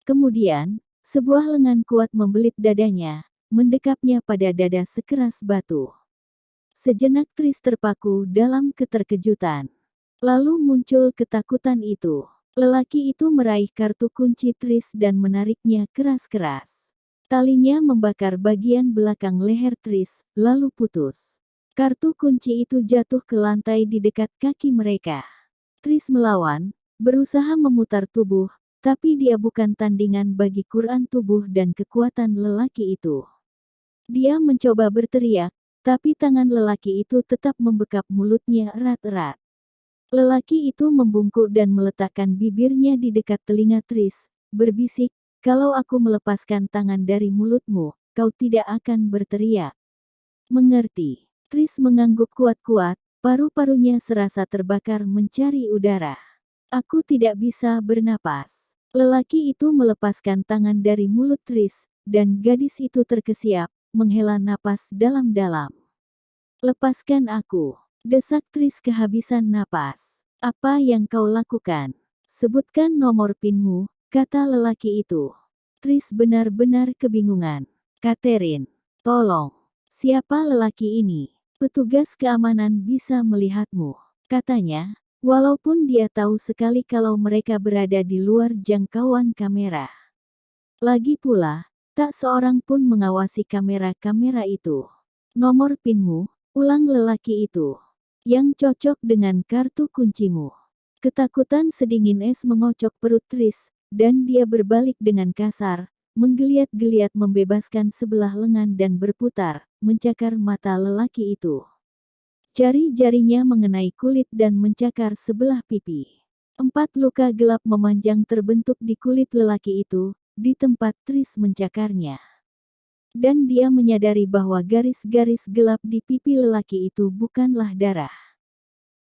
Kemudian, sebuah lengan kuat membelit dadanya, mendekapnya pada dada sekeras batu. Sejenak Tris terpaku dalam keterkejutan. Lalu muncul ketakutan itu. Lelaki itu meraih kartu kunci Tris dan menariknya keras-keras. Talinya membakar bagian belakang leher Tris, lalu putus. Kartu kunci itu jatuh ke lantai di dekat kaki mereka. Tris melawan, berusaha memutar tubuh, tapi dia bukan tandingan bagi Quran tubuh dan kekuatan lelaki itu. Dia mencoba berteriak, tapi tangan lelaki itu tetap membekap mulutnya erat-erat. Lelaki itu membungkuk dan meletakkan bibirnya di dekat telinga Tris, berbisik, "Kalau aku melepaskan tangan dari mulutmu, kau tidak akan berteriak." Mengerti. Tris mengangguk kuat-kuat, paru-parunya serasa terbakar mencari udara. "Aku tidak bisa bernapas." Lelaki itu melepaskan tangan dari mulut Tris, dan gadis itu terkesiap, menghela napas dalam-dalam. "Lepaskan aku," desak Tris kehabisan napas. "Apa yang kau lakukan? Sebutkan nomor PIN-mu," kata lelaki itu. Tris benar-benar kebingungan. "Catherine, tolong. Siapa lelaki ini? Petugas keamanan bisa melihatmu," katanya, walaupun dia tahu sekali kalau mereka berada di luar jangkauan kamera. Lagi pula, tak seorang pun mengawasi kamera-kamera itu. "Nomor PIN-mu," ulang lelaki itu, "yang cocok dengan kartu kuncimu." Ketakutan sedingin es mengocok perut Tris, dan dia berbalik dengan kasar, menggeliat-geliat membebaskan sebelah lengan dan berputar, mencakar mata lelaki itu. Jari-jarinya mengenai kulit dan mencakar sebelah pipi. 4 luka gelap memanjang terbentuk di kulit lelaki itu, di tempat Tris mencakarnya. Dan dia menyadari bahwa garis-garis gelap di pipi lelaki itu bukanlah darah.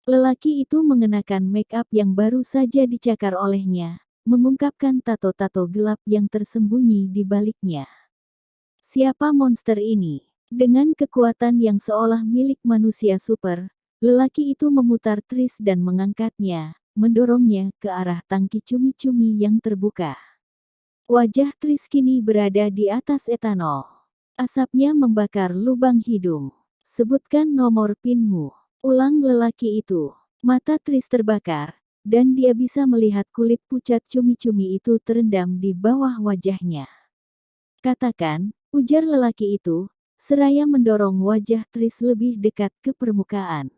Lelaki itu mengenakan make-up yang baru saja dicakar olehnya, mengungkapkan tato-tato gelap yang tersembunyi di baliknya. Siapa monster ini? Dengan kekuatan yang seolah milik manusia super, lelaki itu memutar Tris dan mengangkatnya, mendorongnya ke arah tangki cumi-cumi yang terbuka. Wajah Tris kini berada di atas etanol. Asapnya membakar lubang hidung. Sebutkan nomor PIN-mu. Ulang lelaki itu. Mata Tris terbakar, dan dia bisa melihat kulit pucat cumi-cumi itu terendam di bawah wajahnya. Katakan, ujar lelaki itu, seraya mendorong wajah Tris lebih dekat ke permukaan.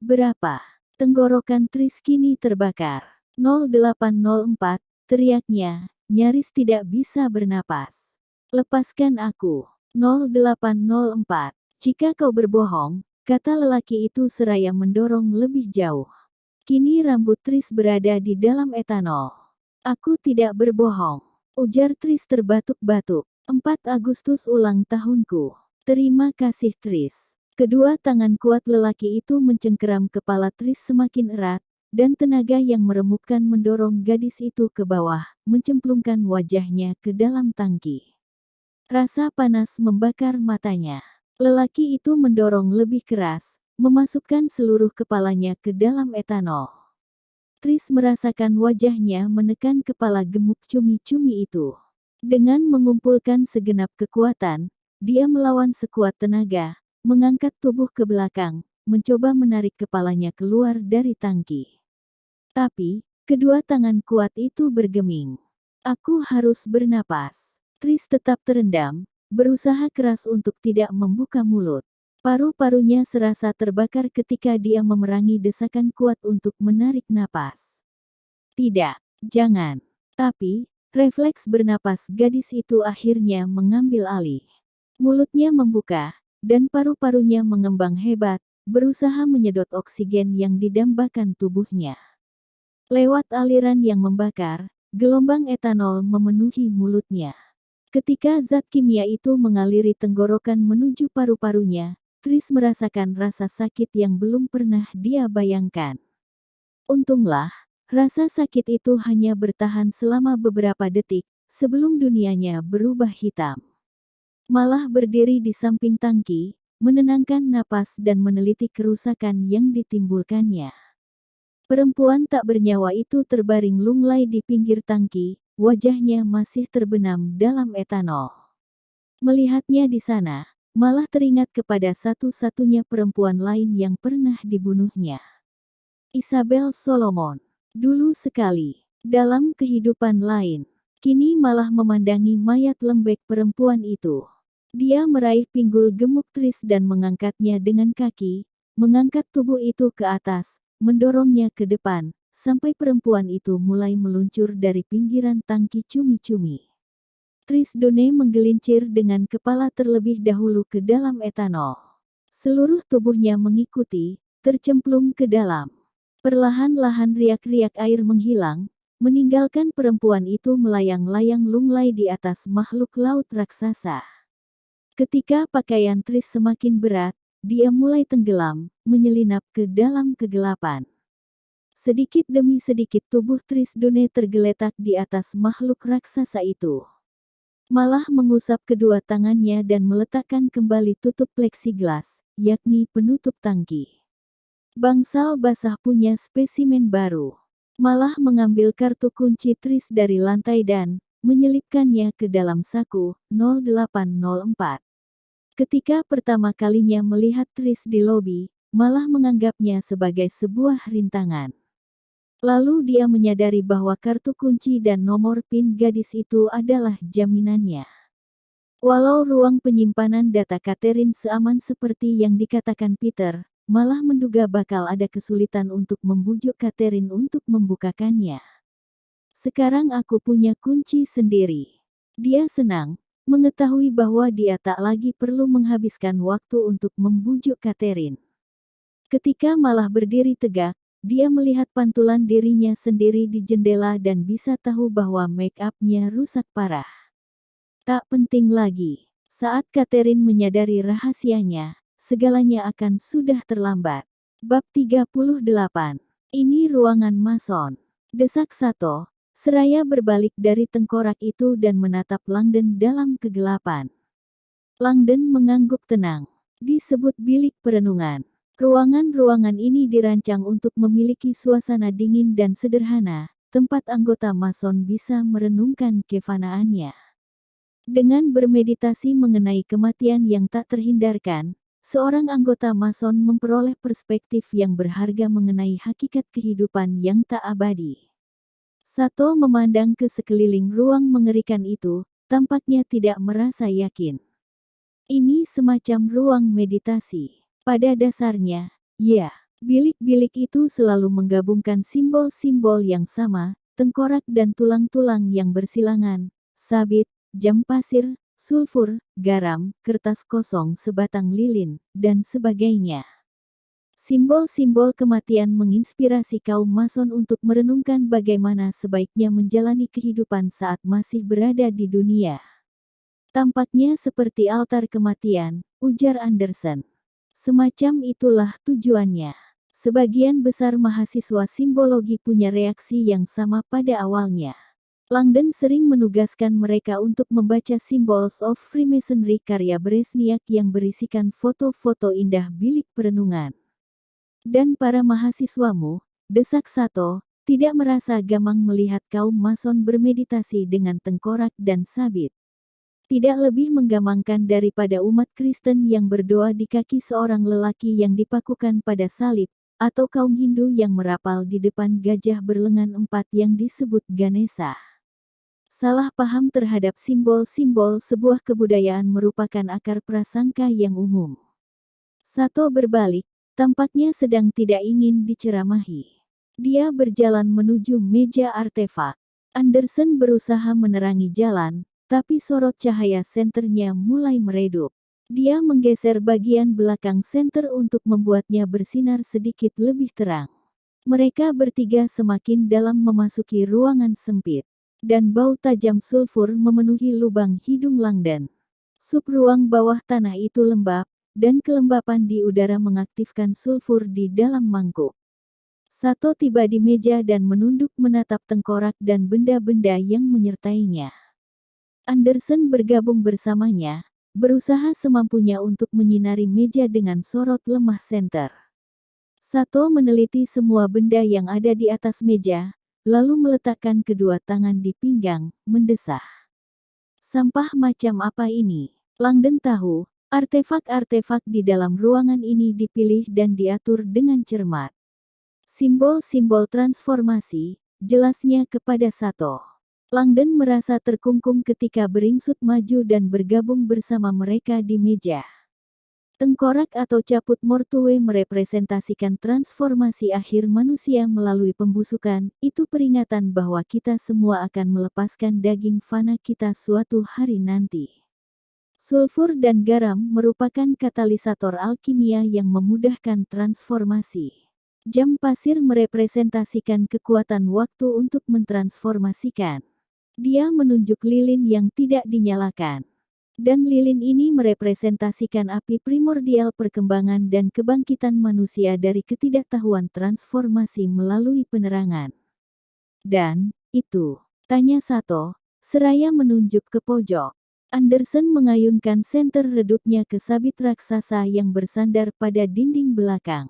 Berapa? Tenggorokan Tris kini terbakar. 0804, teriaknya, nyaris tidak bisa bernapas. Lepaskan aku. 0804. Jika kau berbohong, kata lelaki itu seraya mendorong lebih jauh. Kini rambut Tris berada di dalam etanol. Aku tidak berbohong, ujar Tris terbatuk-batuk. 4 Agustus ulang tahunku. Terima kasih Tris. Kedua tangan kuat lelaki itu mencengkeram kepala Tris semakin erat, dan tenaga yang meremukkan mendorong gadis itu ke bawah, mencemplungkan wajahnya ke dalam tangki. Rasa panas membakar matanya. Lelaki itu mendorong lebih keras, memasukkan seluruh kepalanya ke dalam etanol. Tris merasakan wajahnya menekan kepala gemuk cumi-cumi itu. Dengan mengumpulkan segenap kekuatan, dia melawan sekuat tenaga, mengangkat tubuh ke belakang, mencoba menarik kepalanya keluar dari tangki. Tapi, kedua tangan kuat itu bergeming. Aku harus bernapas. Tris tetap terendam, berusaha keras untuk tidak membuka mulut. Paru-parunya serasa terbakar ketika dia memerangi desakan kuat untuk menarik napas. Tidak, jangan. Tapi, refleks bernapas gadis itu akhirnya mengambil alih. Mulutnya membuka, dan paru-parunya mengembang hebat, berusaha menyedot oksigen yang didambakan tubuhnya. Lewat aliran yang membakar, gelombang etanol memenuhi mulutnya. Ketika zat kimia itu mengaliri tenggorokan menuju paru-parunya, Tris merasakan rasa sakit yang belum pernah dia bayangkan. Untunglah, rasa sakit itu hanya bertahan selama beberapa detik, sebelum dunianya berubah hitam. Malah berdiri di samping tangki, menenangkan napas dan meneliti kerusakan yang ditimbulkannya. Perempuan tak bernyawa itu terbaring lunglai di pinggir tangki, wajahnya masih terbenam dalam etanol. Melihatnya di sana, malah teringat kepada satu-satunya perempuan lain yang pernah dibunuhnya. Isabel Solomon. Dulu sekali, dalam kehidupan lain, kini malah memandangi mayat lembek perempuan itu. Dia meraih pinggul gemuk Tris dan mengangkatnya dengan kaki, mengangkat tubuh itu ke atas, mendorongnya ke depan, sampai perempuan itu mulai meluncur dari pinggiran tangki cumi-cumi. Tris Done menggelincir dengan kepala terlebih dahulu ke dalam etanol. Seluruh tubuhnya mengikuti, tercemplung ke dalam. Perlahan-lahan riak-riak air menghilang, meninggalkan perempuan itu melayang-layang lunglai di atas makhluk laut raksasa. Ketika pakaian Tris semakin berat, dia mulai tenggelam, menyelinap ke dalam kegelapan. Sedikit demi sedikit tubuh Tris Done tergeletak di atas makhluk raksasa itu. Malah mengusap kedua tangannya dan meletakkan kembali tutup pleksiglas, yakni penutup tangki. Bangsal basah punya spesimen baru. Malah mengambil kartu kunci Tris dari lantai dan menyelipkannya ke dalam saku 0804. Ketika pertama kalinya melihat Tris di lobi, malah menganggapnya sebagai sebuah rintangan. Lalu dia menyadari bahwa kartu kunci dan nomor PIN gadis itu adalah jaminannya. Walau ruang penyimpanan data Catherine seaman seperti yang dikatakan Peter, malah menduga bakal ada kesulitan untuk membujuk Catherine untuk membukakannya. Sekarang aku punya kunci sendiri. Dia senang mengetahui bahwa dia tak lagi perlu menghabiskan waktu untuk membujuk Catherine. Ketika malah berdiri tegak, dia melihat pantulan dirinya sendiri di jendela dan bisa tahu bahwa make-up-nya rusak parah. Tak penting lagi. Saat Catherine menyadari rahasianya, segalanya akan sudah terlambat. Bab 38. Ini ruangan Mason. Desak Sato, seraya berbalik dari tengkorak itu dan menatap Langdon dalam kegelapan. Langdon mengangguk tenang. Disebut bilik perenungan. Ruangan-ruangan ini dirancang untuk memiliki suasana dingin dan sederhana, tempat anggota Mason bisa merenungkan kefanaannya. Dengan bermeditasi mengenai kematian yang tak terhindarkan, seorang anggota Mason memperoleh perspektif yang berharga mengenai hakikat kehidupan yang tak abadi. Sato memandang ke sekeliling ruang mengerikan itu, tampaknya tidak merasa yakin. Ini semacam ruang meditasi. Pada dasarnya, ya, bilik-bilik itu selalu menggabungkan simbol-simbol yang sama, tengkorak dan tulang-tulang yang bersilangan, sabit, jam pasir, sulfur, garam, kertas kosong sebatang lilin, dan sebagainya. Simbol-simbol kematian menginspirasi kaum Mason untuk merenungkan bagaimana sebaiknya menjalani kehidupan saat masih berada di dunia. Tampaknya seperti altar kematian, ujar Anderson. Semacam itulah tujuannya. Sebagian besar mahasiswa simbologi punya reaksi yang sama pada awalnya. Langdon sering menugaskan mereka untuk membaca Symbols of Freemasonry karya Bresniak yang berisikan foto-foto indah bilik perenungan. Dan para mahasiswamu, desak Sato, tidak merasa gamang melihat kaum Mason bermeditasi dengan tengkorak dan sabit. Tidak lebih menggamangkan daripada umat Kristen yang berdoa di kaki seorang lelaki yang dipakukan pada salib, atau kaum Hindu yang merapal di depan gajah berlengan 4 yang disebut Ganesha. Salah paham terhadap simbol-simbol sebuah kebudayaan merupakan akar prasangka yang umum. Sato berbalik, tampaknya sedang tidak ingin diceramahi. Dia berjalan menuju meja artefak. Anderson berusaha menerangi jalan, tapi sorot cahaya senternya mulai meredup. Dia menggeser bagian belakang senter untuk membuatnya bersinar sedikit lebih terang. Mereka bertiga semakin dalam memasuki ruangan sempit. Dan bau tajam sulfur memenuhi lubang hidung Langdon. Sup ruang bawah tanah itu lembab, dan kelembapan di udara mengaktifkan sulfur di dalam mangkuk. Sato tiba di meja dan menunduk menatap tengkorak dan benda-benda yang menyertainya. Anderson bergabung bersamanya, berusaha semampunya untuk menyinari meja dengan sorot lemah senter. Sato meneliti semua benda yang ada di atas meja, lalu meletakkan kedua tangan di pinggang, mendesah. Sampah macam apa ini? Langdon tahu. Artefak-artefak di dalam ruangan ini dipilih dan diatur dengan cermat. Simbol-simbol transformasi, jelasnya kepada Sato. Langdon merasa terkungkung ketika beringsut maju dan bergabung bersama mereka di meja. Tengkorak atau caput mortue merepresentasikan transformasi akhir manusia melalui pembusukan, itu peringatan bahwa kita semua akan melepaskan daging fana kita suatu hari nanti. Sulfur dan garam merupakan katalisator alkimia yang memudahkan transformasi. Jam pasir merepresentasikan kekuatan waktu untuk mentransformasikan. Dia menunjuk lilin yang tidak dinyalakan. Dan lilin ini merepresentasikan api primordial perkembangan dan kebangkitan manusia dari ketidaktahuan transformasi melalui penerangan. Dan, itu, tanya Sato, seraya menunjuk ke pojok. Anderson mengayunkan senter redupnya ke sabit raksasa yang bersandar pada dinding belakang.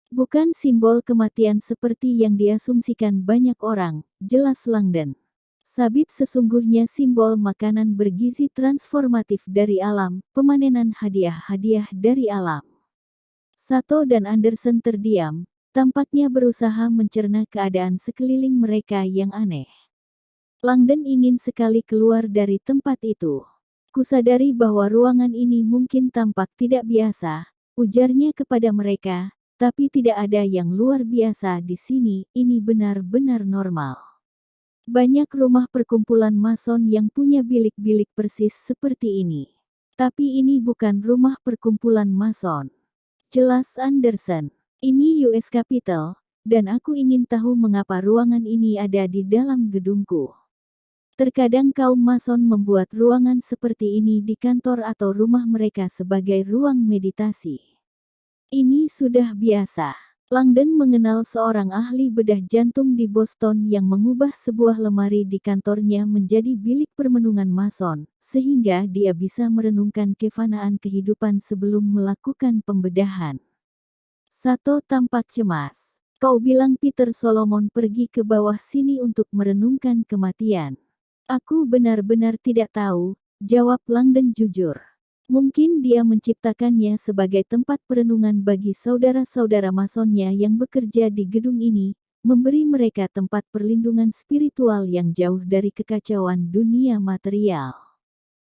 Bukan simbol kematian seperti yang diasumsikan banyak orang, jelas Langdon. Sabit sesungguhnya simbol makanan bergizi transformatif dari alam, pemanenan hadiah-hadiah dari alam. Sato dan Anderson terdiam, tampaknya berusaha mencerna keadaan sekeliling mereka yang aneh. Langdon ingin sekali keluar dari tempat itu. Kusadari bahwa ruangan ini mungkin tampak tidak biasa, ujarnya kepada mereka, tapi tidak ada yang luar biasa di sini, ini benar-benar normal. Banyak rumah perkumpulan Mason yang punya bilik-bilik persis seperti ini. Tapi ini bukan rumah perkumpulan Mason. Jelas Anderson. Ini US Capitol, dan aku ingin tahu mengapa ruangan ini ada di dalam gedungku. Terkadang kaum Mason membuat ruangan seperti ini di kantor atau rumah mereka sebagai ruang meditasi. Ini sudah biasa. Langdon mengenal seorang ahli bedah jantung di Boston yang mengubah sebuah lemari di kantornya menjadi bilik permenungan Mason, sehingga dia bisa merenungkan kefanaan kehidupan sebelum melakukan pembedahan. Sato tampak cemas. Kau bilang Peter Solomon pergi ke bawah sini untuk merenungkan kematian. Aku benar-benar tidak tahu, jawab Langdon jujur. Mungkin dia menciptakannya sebagai tempat perenungan bagi saudara-saudara masonnya yang bekerja di gedung ini, memberi mereka tempat perlindungan spiritual yang jauh dari kekacauan dunia material.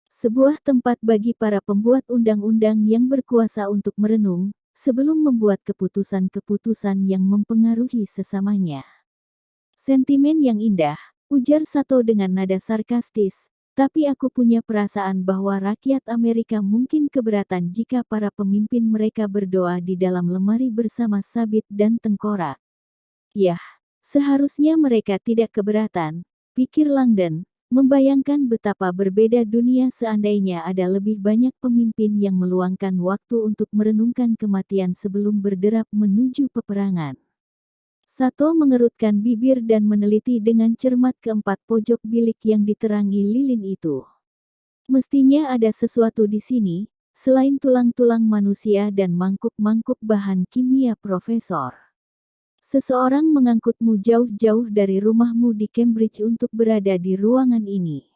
Sebuah tempat bagi para pembuat undang-undang yang berkuasa untuk merenung, sebelum membuat keputusan-keputusan yang mempengaruhi sesamanya. Sentimen yang indah, ujar Sato dengan nada sarkastis. Tapi aku punya perasaan bahwa rakyat Amerika mungkin keberatan jika para pemimpin mereka berdoa di dalam lemari bersama sabit dan tengkorak. Yah, seharusnya mereka tidak keberatan, pikir Langdon, membayangkan betapa berbeda dunia seandainya ada lebih banyak pemimpin yang meluangkan waktu untuk merenungkan kematian sebelum berderap menuju peperangan. Sato mengerutkan bibir dan meneliti dengan cermat keempat pojok bilik yang diterangi lilin itu. Mestinya ada sesuatu di sini, selain tulang-tulang manusia dan mangkuk-mangkuk bahan kimia Profesor. Seseorang mengangkutmu jauh-jauh dari rumahmu di Cambridge untuk berada di ruangan ini.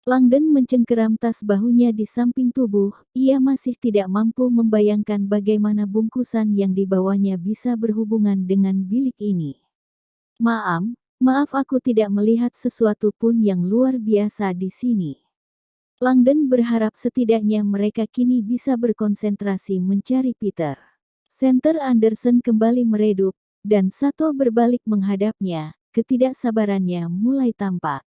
Langdon mencengkeram tas bahunya di samping tubuh, ia masih tidak mampu membayangkan bagaimana bungkusan yang dibawanya bisa berhubungan dengan bilik ini. Maaf aku tidak melihat sesuatu pun yang luar biasa di sini. Langdon berharap setidaknya mereka kini bisa berkonsentrasi mencari Peter. Senter Anderson kembali meredup, dan Sato berbalik menghadapnya, ketidaksabarannya mulai tampak.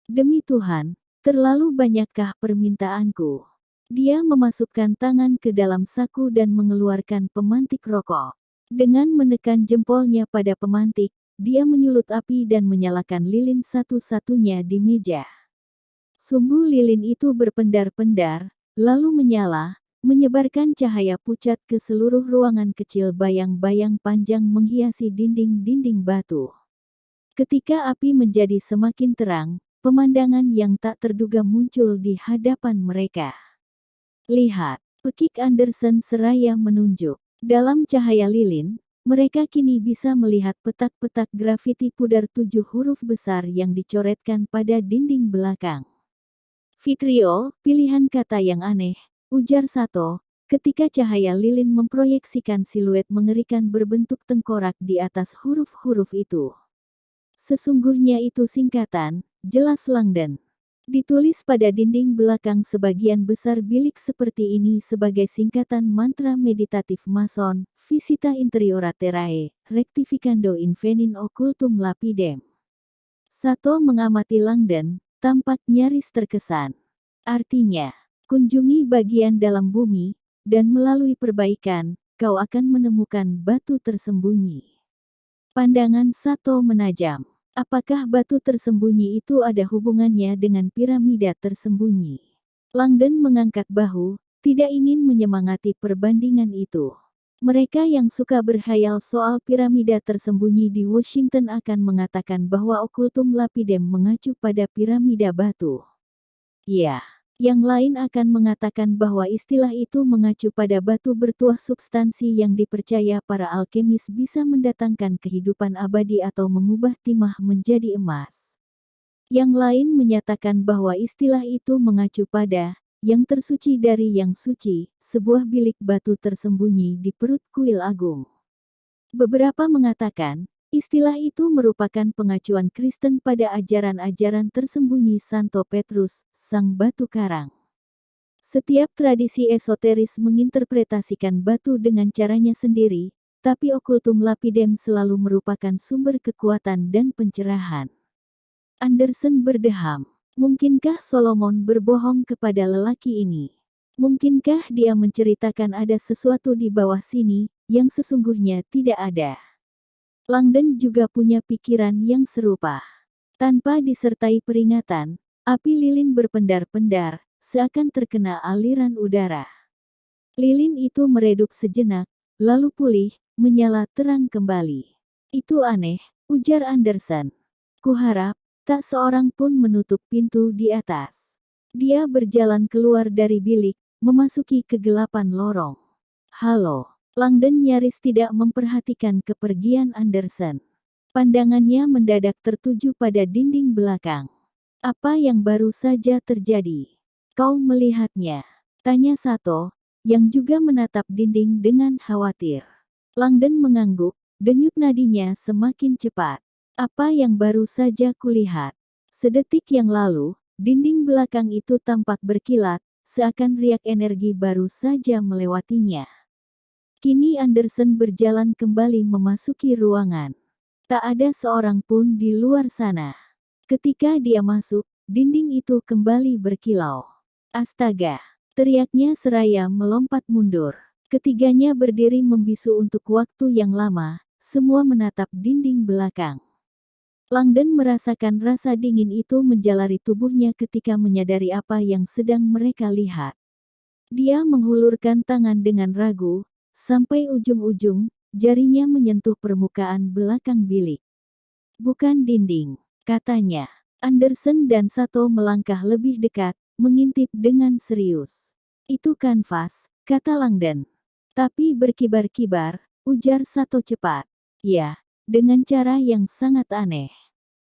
Demi Tuhan, terlalu banyakkah permintaanku? Dia memasukkan tangan ke dalam saku dan mengeluarkan pemantik rokok. Dengan menekan jempolnya pada pemantik, dia menyulut api dan menyalakan lilin satu-satunya di meja. Sumbu lilin itu berpendar-pendar, lalu menyala, menyebarkan cahaya pucat ke seluruh ruangan kecil. Bayang-bayang panjang menghiasi dinding-dinding batu. Ketika api menjadi semakin terang, pemandangan yang tak terduga muncul di hadapan mereka. Lihat, pekik Anderson seraya menunjuk. Dalam cahaya lilin, mereka kini bisa melihat petak-petak grafiti pudar 7 huruf besar yang dicoretkan pada dinding belakang. Vitriol, pilihan kata yang aneh, ujar Sato, ketika cahaya lilin memproyeksikan siluet mengerikan berbentuk tengkorak di atas huruf-huruf itu. Sesungguhnya itu singkatan, jelas Langdon. Ditulis pada dinding belakang sebagian besar bilik seperti ini sebagai singkatan mantra meditatif Mason, Visita Interiora Terrae, Rectificando Invenin Occultum Lapidem. Sato mengamati Langdon, tampak nyaris terkesan. Artinya, kunjungi bagian dalam bumi, dan melalui perbaikan, kau akan menemukan batu tersembunyi. Pandangan Sato menajam. Apakah batu tersembunyi itu ada hubungannya dengan piramida tersembunyi? Langdon mengangkat bahu, tidak ingin menyemangati perbandingan itu. Mereka yang suka berkhayal soal piramida tersembunyi di Washington akan mengatakan bahwa Occultum Lapidem mengacu pada piramida batu. Ya. Yang lain akan mengatakan bahwa istilah itu mengacu pada batu bertuah substansi yang dipercaya para alkemis bisa mendatangkan kehidupan abadi atau mengubah timah menjadi emas. Yang lain menyatakan bahwa istilah itu mengacu pada yang tersuci dari yang suci, sebuah bilik batu tersembunyi di perut kuil agung. Beberapa mengatakan, istilah itu merupakan pengacuan Kristen pada ajaran-ajaran tersembunyi Santo Petrus, sang batu karang. Setiap tradisi esoteris menginterpretasikan batu dengan caranya sendiri, tapi Occultum Lapidem selalu merupakan sumber kekuatan dan pencerahan. Anderson berdeham. Mungkinkah Solomon berbohong kepada lelaki ini? Mungkinkah dia menceritakan ada sesuatu di bawah sini, yang sesungguhnya tidak ada? Langdon juga punya pikiran yang serupa. Tanpa disertai peringatan, api lilin berpendar-pendar, seakan terkena aliran udara. Lilin itu meredup sejenak, lalu pulih, menyala terang kembali. Itu aneh, ujar Anderson. Kuharap, tak seorang pun menutup pintu di atas. Dia berjalan keluar dari bilik, memasuki kegelapan lorong. Halo. Langdon nyaris tidak memperhatikan kepergian Anderson. Pandangannya mendadak tertuju pada dinding belakang. Apa yang baru saja terjadi? Kau melihatnya? Tanya Sato, yang juga menatap dinding dengan khawatir. Langdon mengangguk, denyut nadinya semakin cepat. Apa yang baru saja kulihat? Sedetik yang lalu, dinding belakang itu tampak berkilat, seakan riak energi baru saja melewatinya. Kini Anderson berjalan kembali memasuki ruangan. Tak ada seorang pun di luar sana. Ketika dia masuk, dinding itu kembali berkilau. Astaga! Teriaknya seraya melompat mundur. Ketiganya berdiri membisu untuk waktu yang lama, semua menatap dinding belakang. Langdon merasakan rasa dingin itu menjalari tubuhnya ketika menyadari apa yang sedang mereka lihat. Dia menghulurkan tangan dengan ragu, sampai ujung-ujung, jarinya menyentuh permukaan belakang bilik. Bukan dinding, katanya. Anderson dan Sato melangkah lebih dekat, mengintip dengan serius. Itu kanvas, kata Langdon. Tapi berkibar-kibar, ujar Sato cepat. Ya, dengan cara yang sangat aneh.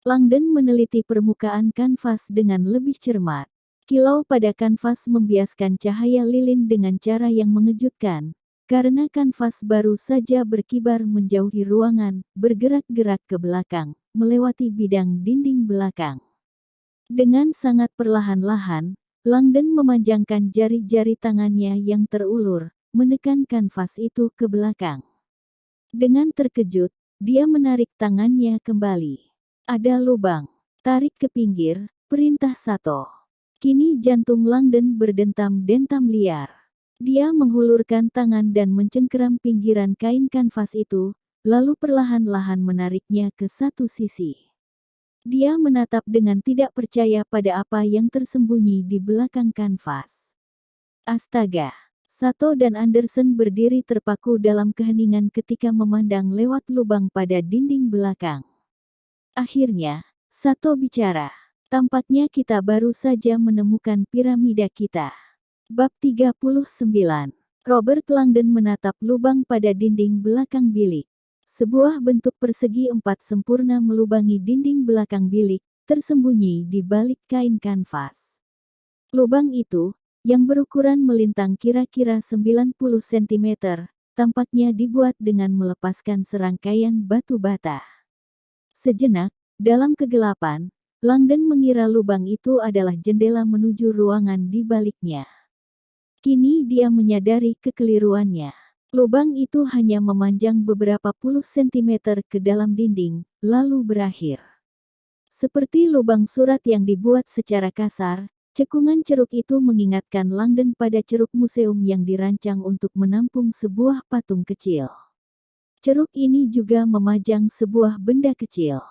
Langdon meneliti permukaan kanvas dengan lebih cermat. Kilau pada kanvas membiaskan cahaya lilin dengan cara yang mengejutkan. Karena kanvas baru saja berkibar menjauhi ruangan, bergerak-gerak ke belakang, melewati bidang dinding belakang. Dengan sangat perlahan-lahan, Langdon memanjangkan jari-jari tangannya yang terulur, menekan kanvas itu ke belakang. Dengan terkejut, dia menarik tangannya kembali. Ada lubang. Tarik ke pinggir, perintah Sato. Kini jantung Langdon berdentam-dentam liar. Dia menghulurkan tangan dan mencengkeram pinggiran kain kanvas itu, lalu perlahan-lahan menariknya ke satu sisi. Dia menatap dengan tidak percaya pada apa yang tersembunyi di belakang kanvas. Astaga! Sato dan Anderson berdiri terpaku dalam keheningan ketika memandang lewat lubang pada dinding belakang. Akhirnya, Sato bicara. Tampaknya kita baru saja menemukan piramida kita. Bab 39. Robert Langdon menatap lubang pada dinding belakang bilik. Sebuah bentuk persegi 4 sempurna melubangi dinding belakang bilik, tersembunyi di balik kain kanvas. Lubang itu, yang berukuran melintang kira-kira 90 cm, tampaknya dibuat dengan melepaskan serangkaian batu bata. Sejenak, dalam kegelapan, Langdon mengira lubang itu adalah jendela menuju ruangan di baliknya. Kini dia menyadari kekeliruannya. Lubang itu hanya memanjang beberapa puluh sentimeter ke dalam dinding, lalu berakhir. Seperti lubang surat yang dibuat secara kasar, cekungan ceruk itu mengingatkan Langdon pada ceruk museum yang dirancang untuk menampung sebuah patung kecil. Ceruk ini juga memajang sebuah benda kecil.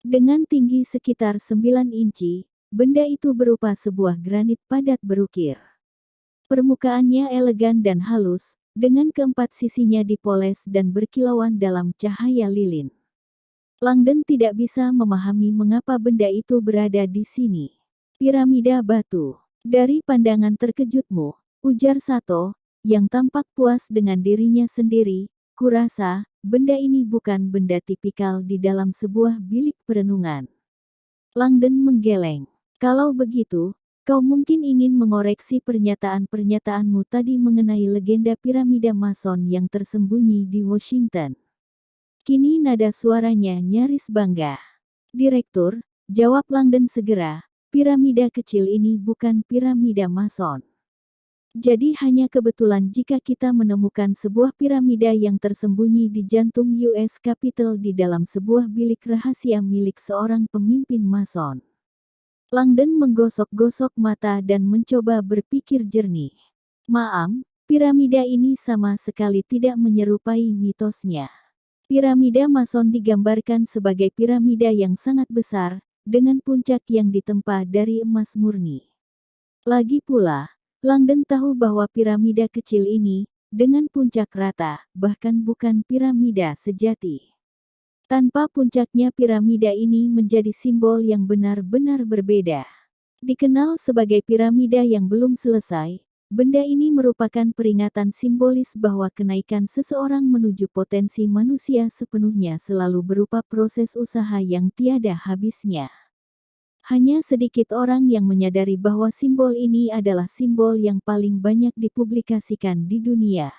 Dengan tinggi sekitar 9 inci, benda itu berupa sebuah granit padat berukir. Permukaannya elegan dan halus, dengan keempat sisinya dipoles dan berkilauan dalam cahaya lilin. Langdon tidak bisa memahami mengapa benda itu berada di sini. Piramida batu. Dari pandangan terkejutmu, ujar Sato, yang tampak puas dengan dirinya sendiri, kurasa, benda ini bukan benda tipikal di dalam sebuah bilik perenungan. Langdon menggeleng. Kalau begitu, kau mungkin ingin mengoreksi pernyataan-pernyataanmu tadi mengenai legenda piramida Mason yang tersembunyi di Washington. Kini nada suaranya nyaris bangga. Direktur, jawab Langdon segera, piramida kecil ini bukan piramida Mason. Jadi hanya kebetulan jika kita menemukan sebuah piramida yang tersembunyi di jantung US Capitol di dalam sebuah bilik rahasia milik seorang pemimpin Mason. Langdon menggosok-gosok mata dan mencoba berpikir jernih. Maaf, piramida ini sama sekali tidak menyerupai mitosnya. Piramida Mason digambarkan sebagai piramida yang sangat besar, dengan puncak yang ditempa dari emas murni. Lagi pula, Langdon tahu bahwa piramida kecil ini, dengan puncak rata, bahkan bukan piramida sejati. Tanpa puncaknya piramida ini menjadi simbol yang benar-benar berbeda. Dikenal sebagai piramida yang belum selesai, Benda ini merupakan peringatan simbolis bahwa kenaikan seseorang menuju potensi manusia sepenuhnya selalu berupa proses usaha yang tiada habisnya. Hanya sedikit orang yang menyadari bahwa simbol ini adalah simbol yang paling banyak dipublikasikan di dunia.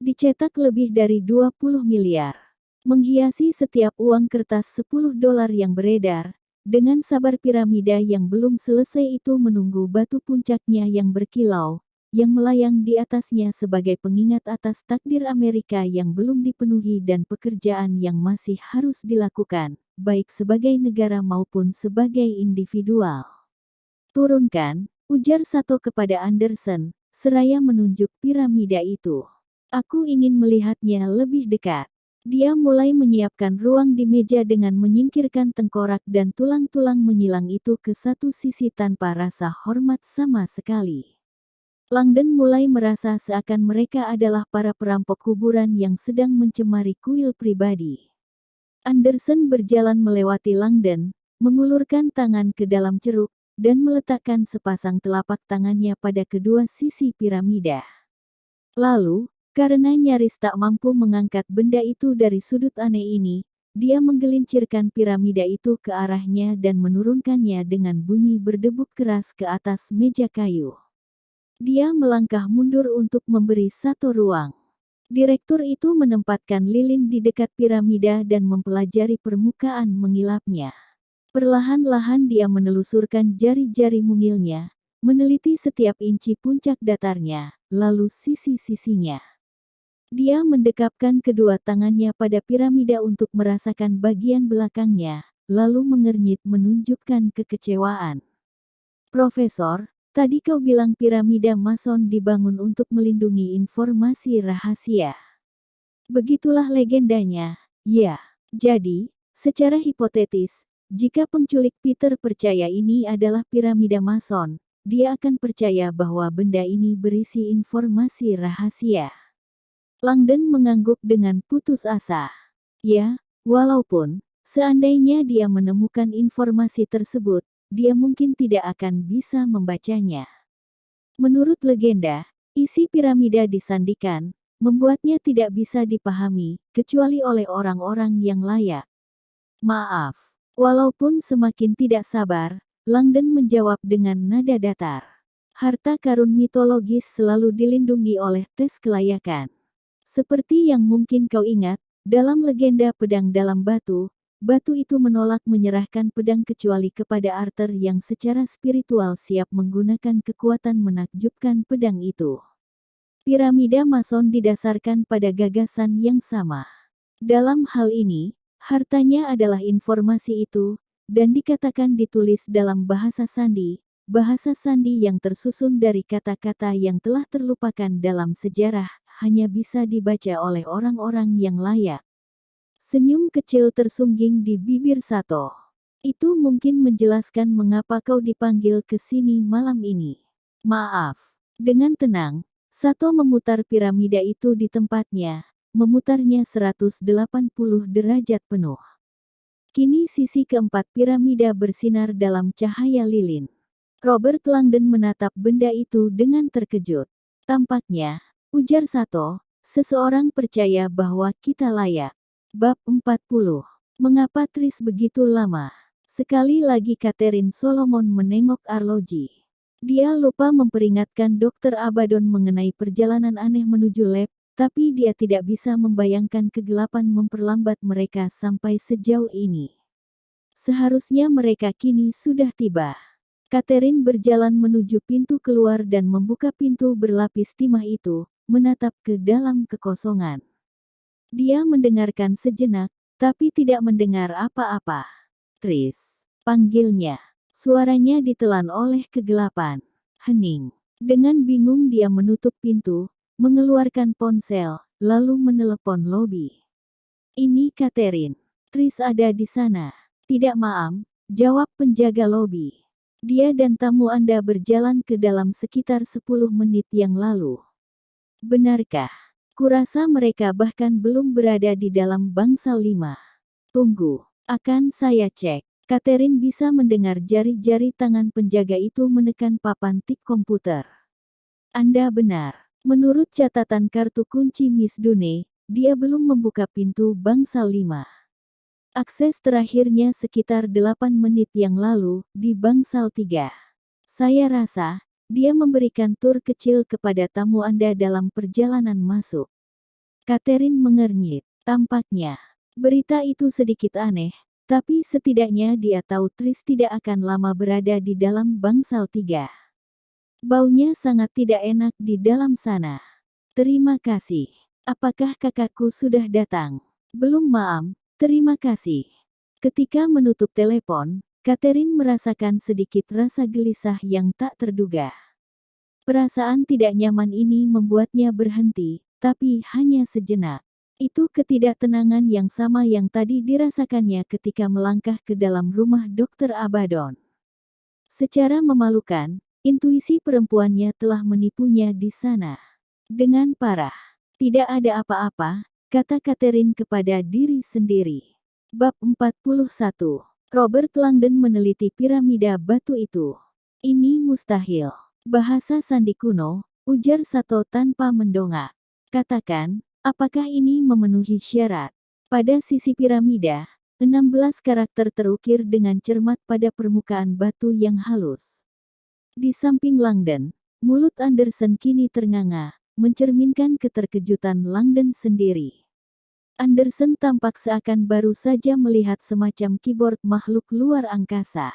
Dicetak lebih dari 20 miliar. Menghiasi setiap uang kertas $10 yang beredar, dengan sabar piramida yang belum selesai itu menunggu batu puncaknya yang berkilau, yang melayang di atasnya sebagai pengingat atas takdir Amerika yang belum dipenuhi dan pekerjaan yang masih harus dilakukan, baik sebagai negara maupun sebagai individual. Turunkan, ujar Sato kepada Anderson, seraya menunjuk piramida itu. Aku ingin melihatnya lebih dekat. Dia mulai menyiapkan ruang di meja dengan menyingkirkan tengkorak dan tulang-tulang menyilang itu ke satu sisi tanpa rasa hormat sama sekali. Langdon mulai merasa seakan mereka adalah para perampok kuburan yang sedang mencemari kuil pribadi. Anderson berjalan melewati Langdon, mengulurkan tangan ke dalam ceruk, dan meletakkan sepasang telapak tangannya pada kedua sisi piramida. Lalu, karena nyaris tak mampu mengangkat benda itu dari sudut aneh ini, dia menggelincirkan piramida itu ke arahnya dan menurunkannya dengan bunyi berdebuk keras ke atas meja kayu. Dia melangkah mundur untuk memberi Sato ruang. Direktur itu menempatkan lilin di dekat piramida dan mempelajari permukaan mengilapnya. Perlahan-lahan dia menelusurkan jari-jari mungilnya, meneliti setiap inci puncak datarnya, lalu sisi-sisinya. Dia mendekapkan kedua tangannya pada piramida untuk merasakan bagian belakangnya, lalu mengernyit menunjukkan kekecewaan. Profesor, tadi kau bilang piramida Mason dibangun untuk melindungi informasi rahasia. Begitulah legendanya, ya. Jadi, secara hipotetis, jika penculik Peter percaya ini adalah piramida Mason, dia akan percaya bahwa benda ini berisi informasi rahasia. Langdon mengangguk dengan putus asa. Ya, walaupun, seandainya dia menemukan informasi tersebut, dia mungkin tidak akan bisa membacanya. Menurut legenda, isi piramida disandikan, membuatnya tidak bisa dipahami, kecuali oleh orang-orang yang layak. Maaf. Walaupun semakin tidak sabar, Langdon menjawab dengan nada datar. Harta karun mitologis selalu dilindungi oleh tes kelayakan. Seperti yang mungkin kau ingat, dalam legenda pedang dalam batu, batu itu menolak menyerahkan pedang kecuali kepada Arthur yang secara spiritual siap menggunakan kekuatan menakjubkan pedang itu. Piramida Mason didasarkan pada gagasan yang sama. Dalam hal ini, hartanya adalah informasi itu, dan dikatakan ditulis dalam bahasa sandi yang tersusun dari kata-kata yang telah terlupakan dalam sejarah, hanya bisa dibaca oleh orang-orang yang layak. Senyum kecil tersungging di bibir Sato. Itu mungkin menjelaskan mengapa kau dipanggil ke sini malam ini. Maaf. Dengan tenang, Sato memutar piramida itu di tempatnya, memutarnya 180 derajat penuh. Kini sisi keempat piramida bersinar dalam cahaya lilin. Robert Langdon menatap benda itu dengan terkejut. Tampaknya, ujar Sato, seseorang percaya bahwa kita layak. Bab 40. Mengapa Tris begitu lama? Sekali lagi Catherine Solomon menengok arloji. Dia lupa memperingatkan Dr. Abaddon mengenai perjalanan aneh menuju lab, tapi dia tidak bisa membayangkan kegelapan memperlambat mereka sampai sejauh ini. Seharusnya mereka kini sudah tiba. Catherine berjalan menuju pintu keluar dan membuka pintu berlapis timah itu, menatap ke dalam kekosongan. Dia mendengarkan sejenak, tapi tidak mendengar apa-apa. Tris, panggilnya. Suaranya ditelan oleh kegelapan. Hening. Dengan bingung dia menutup pintu, mengeluarkan ponsel, lalu menelepon lobi. Ini Catherine. Tris ada di sana. Tidak maam, jawab penjaga lobi. Dia dan tamu Anda berjalan ke dalam sekitar 10 menit yang lalu. Benarkah? Kurasa mereka bahkan belum berada di dalam bangsal 5. Tunggu, akan saya cek. Catherine bisa mendengar jari-jari tangan penjaga itu menekan papan tik komputer. Anda benar. Menurut catatan kartu kunci Miss Dune, dia belum membuka pintu bangsal 5. Akses terakhirnya sekitar 8 menit yang lalu, di bangsal 3. Saya rasa, dia memberikan tur kecil kepada tamu Anda dalam perjalanan masuk. Catherine mengernyit. Tampaknya, berita itu sedikit aneh, tapi setidaknya dia tahu Tris tidak akan lama berada di dalam bangsal 3. Baunya sangat tidak enak di dalam sana. Terima kasih. Apakah kakakku sudah datang? Belum, Maam. Terima kasih. Ketika menutup telepon, Catherine merasakan sedikit rasa gelisah yang tak terduga. Perasaan tidak nyaman ini membuatnya berhenti, tapi hanya sejenak. Itu ketidaktenangan yang sama yang tadi dirasakannya ketika melangkah ke dalam rumah Dr. Abaddon. Secara memalukan, intuisi perempuannya telah menipunya di sana. Dengan parah. Tidak ada apa-apa, kata Catherine kepada diri sendiri. Bab 41. Robert Langdon meneliti piramida batu itu. Ini mustahil. Bahasa sandi kuno, ujar Sato tanpa mendongak. Katakan, apakah ini memenuhi syarat? Pada sisi piramida, 16 karakter terukir dengan cermat pada permukaan batu yang halus. Di samping Langdon, mulut Anderson kini ternganga, mencerminkan keterkejutan Langdon sendiri. Anderson tampak seakan baru saja melihat semacam keyboard makhluk luar angkasa.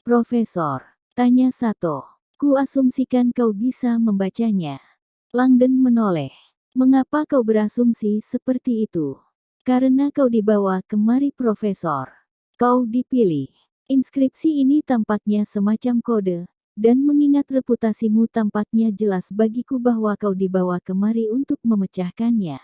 Profesor, tanya Sato, ku asumsikan kau bisa membacanya. Langdon menoleh. Mengapa kau berasumsi seperti itu? Karena kau dibawa kemari, Profesor. Kau dipilih. Inskripsi ini tampaknya semacam kode, dan mengingat reputasimu tampaknya jelas bagiku bahwa kau dibawa kemari untuk memecahkannya.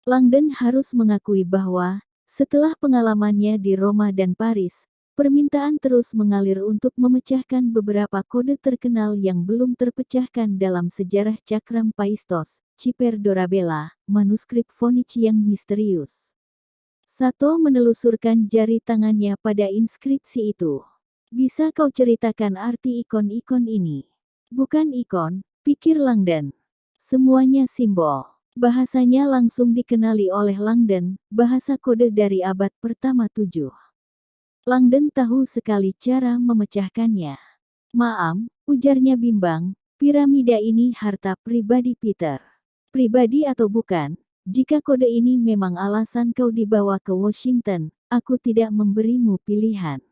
Langdon harus mengakui bahwa, setelah pengalamannya di Roma dan Paris, permintaan terus mengalir untuk memecahkan beberapa kode terkenal yang belum terpecahkan dalam sejarah Cakram Paistos, Ciper Dorabella, manuskrip Voynich yang misterius. Sato menelusurkan jari tangannya pada inskripsi itu. Bisa kau ceritakan arti ikon-ikon ini? Bukan ikon, pikir Langdon. Semuanya simbol. Bahasanya langsung dikenali oleh Langdon, bahasa kode dari abad pertama 7. Langdon tahu sekali cara memecahkannya. Maam, ujarnya bimbang, piramida ini harta pribadi Peter. Pribadi atau bukan, jika kode ini memang alasan kau dibawa ke Washington, aku tidak memberimu pilihan.